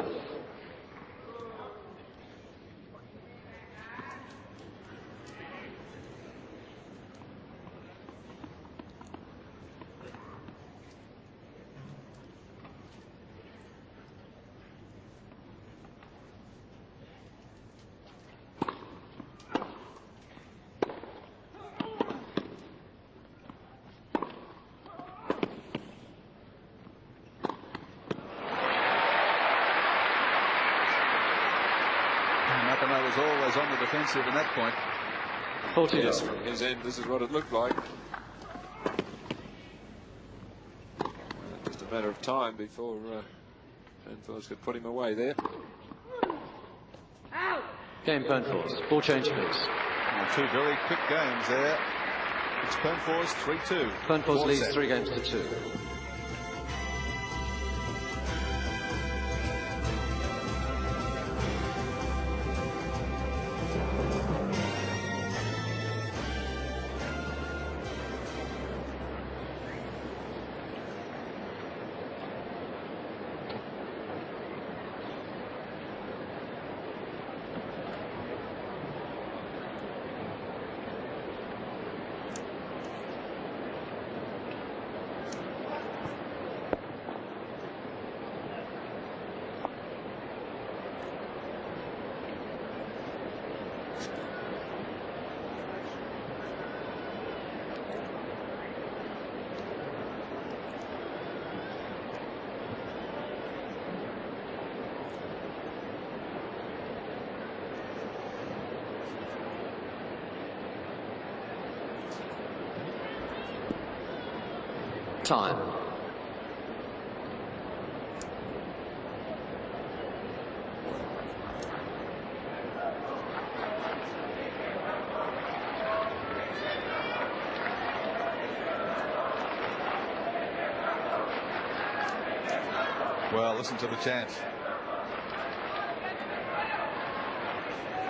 McEnroe was always on the defensive in that point. 40 Yes, love. from his end, this is what it looked like. Just a matter of time before Penfors could put him away there. Game, Penfors. Ball change, please. Well, 2 very quick games there. It's Penfors 3-2. Penfors leads 3 games to 2. Time. Well, listen to the chant.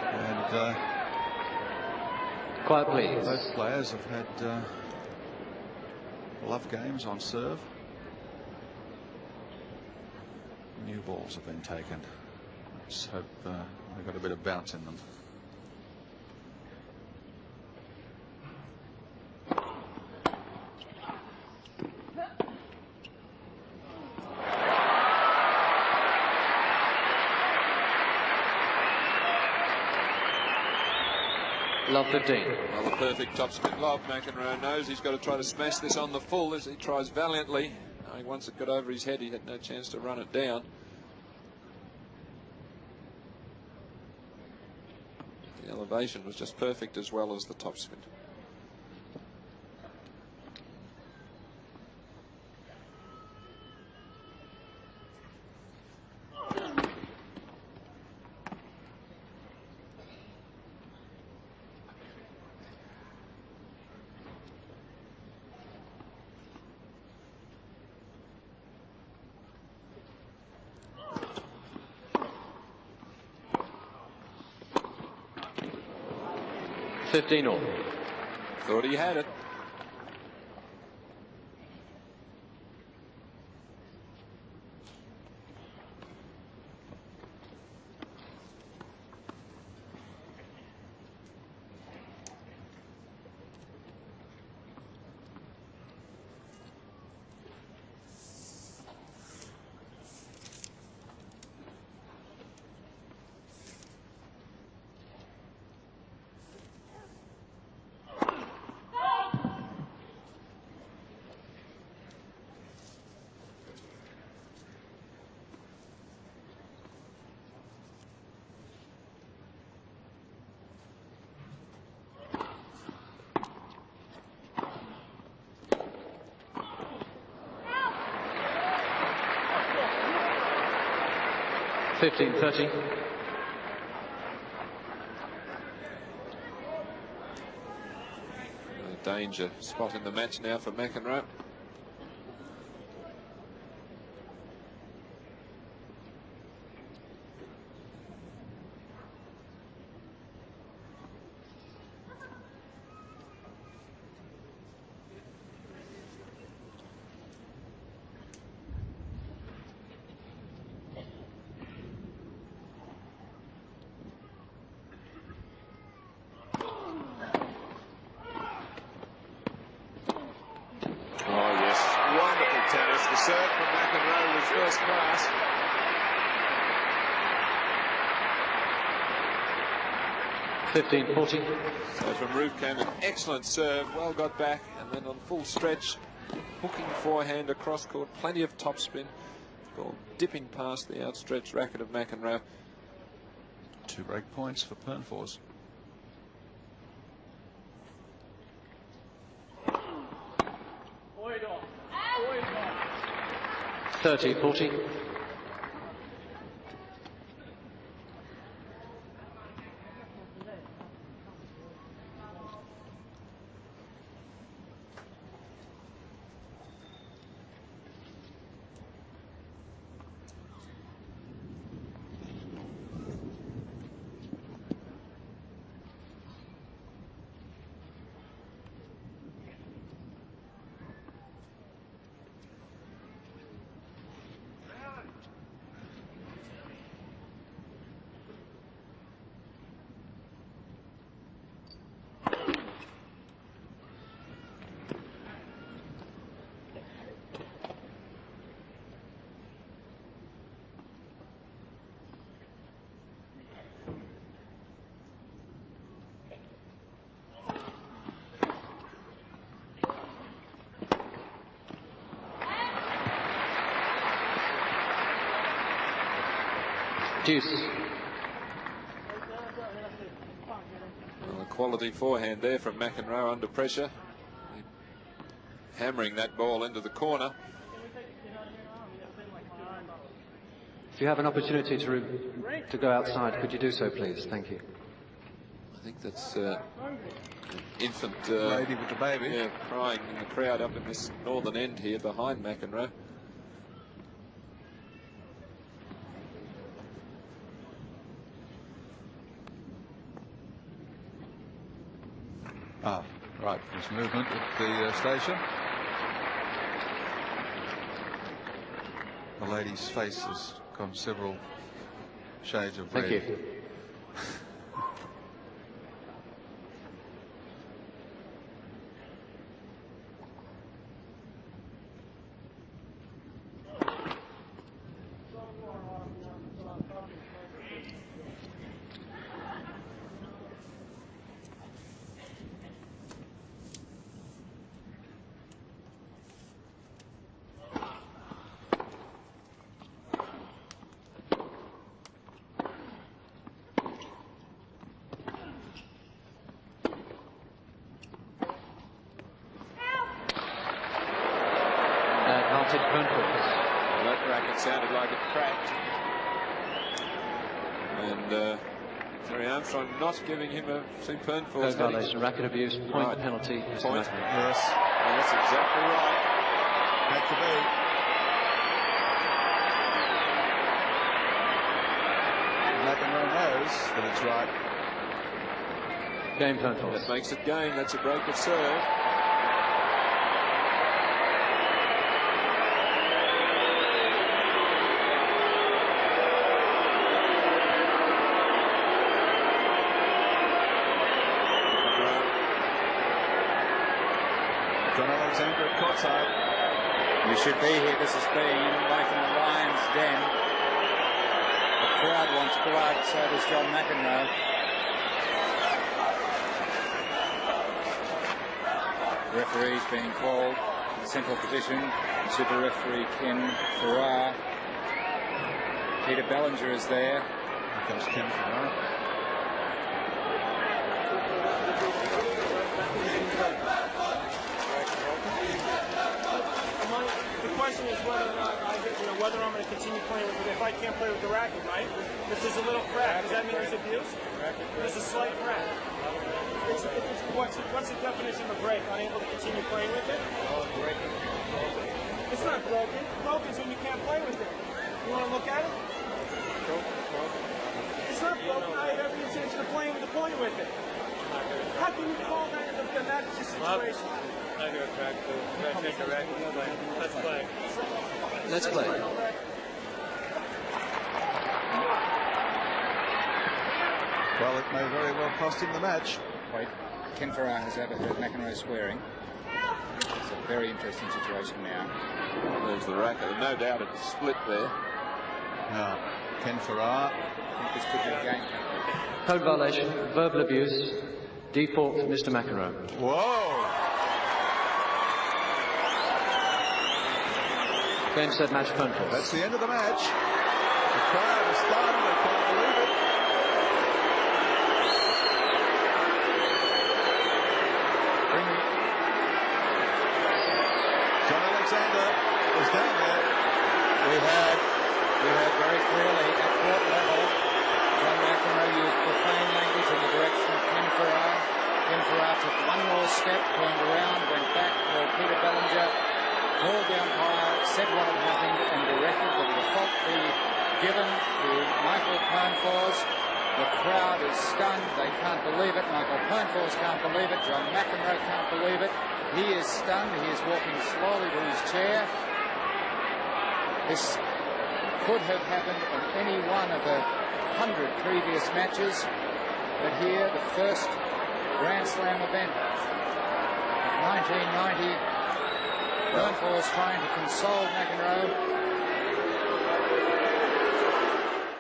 And Quiet, please. both players have had love games on serve. New balls have been taken. Let's hope they've got a bit of bounce in them. Love 15. Well, a perfect topspin lob. McEnroe knows he's got to try to smash this on the full as he tries valiantly. Knowing once it got over his head, he had no chance to run it down. The elevation was just perfect as well as the topspin. All. Thought he had it. $15.30. A danger spot in the match now for McEnroe. The serve from McEnroe was first class. $15.40. So from Roof came an excellent serve, well got back, and then on full stretch, hooking forehand across court, plenty of topspin, ball dipping past the outstretched racket of McEnroe. 2 break points for Penfors. $30.40. Deuce. Well, a quality forehand there from McEnroe under pressure. He hammering that ball into the corner. If you have an opportunity to go outside, could you do so, please? Thank you. I think that's an infant lady with the baby. Yeah, crying in the crowd up in this northern end here behind McEnroe. Ah, right, there's movement at the station. The lady's face has gone several shades of red. Thank you. Penfors. Well, that racket sounded like it cracked. And Jerry Armstrong not giving him a Penfors violation, racket abuse, point penalty. Point. Yes. Well, that's exactly right. Had to be. McEnroe knows that it's right. Game Penfors. That makes it game. That's a break of serve. You should be here. This has been like in the lion's den. The crowd wants blood, so does John McEnroe. The referee's being called in the central position. Super referee Ken Farrar. Peter Bellinger is there. Here comes Ken Farrar. The question is whether or not whether I'm going to continue playing with it if I can't play with the racket, right? If there's a little crack, does that mean there's abuse? There's a slight crack. What's the definition of a break? Unable to continue playing with it? It's not broken. Broken is when you can't play with it. You want to look at it? It's not broken. I have every intention of playing with the point with it. How can you call that in that situation? I do a crack, so we're going to take the racket and play. Let's play. Let's play. Well, it may very well cost him the match. Wait, Ken Farrar has overheard McEnroe swearing. It's a very interesting situation now. There's the racket. No doubt it's split there. Ken Farrar. I think this could be a game. Code violation, verbal abuse, default, Mr. McEnroe. Whoa! Game, set, match, Penfors. That's the end of the match. The crowd is stunned. They can't believe it. John Alexander was down there. We heard very clearly at court level John McEnroe used profane language in the direction of Ken Farrar. Ken Farrar took one more step, turned around, went back to Peter Bellinger, called the umpire, said what had happened, and directed that the fault be given to Michael Penfors. The crowd is stunned. They can't believe it. Michael Penfors can't believe it. John McEnroe can't believe it. He is stunned. He is walking slowly to his chair. This could have happened in any one of the 100 previous matches, but here, the first Grand Slam event of 1990, Penfors trying to console McEnroe.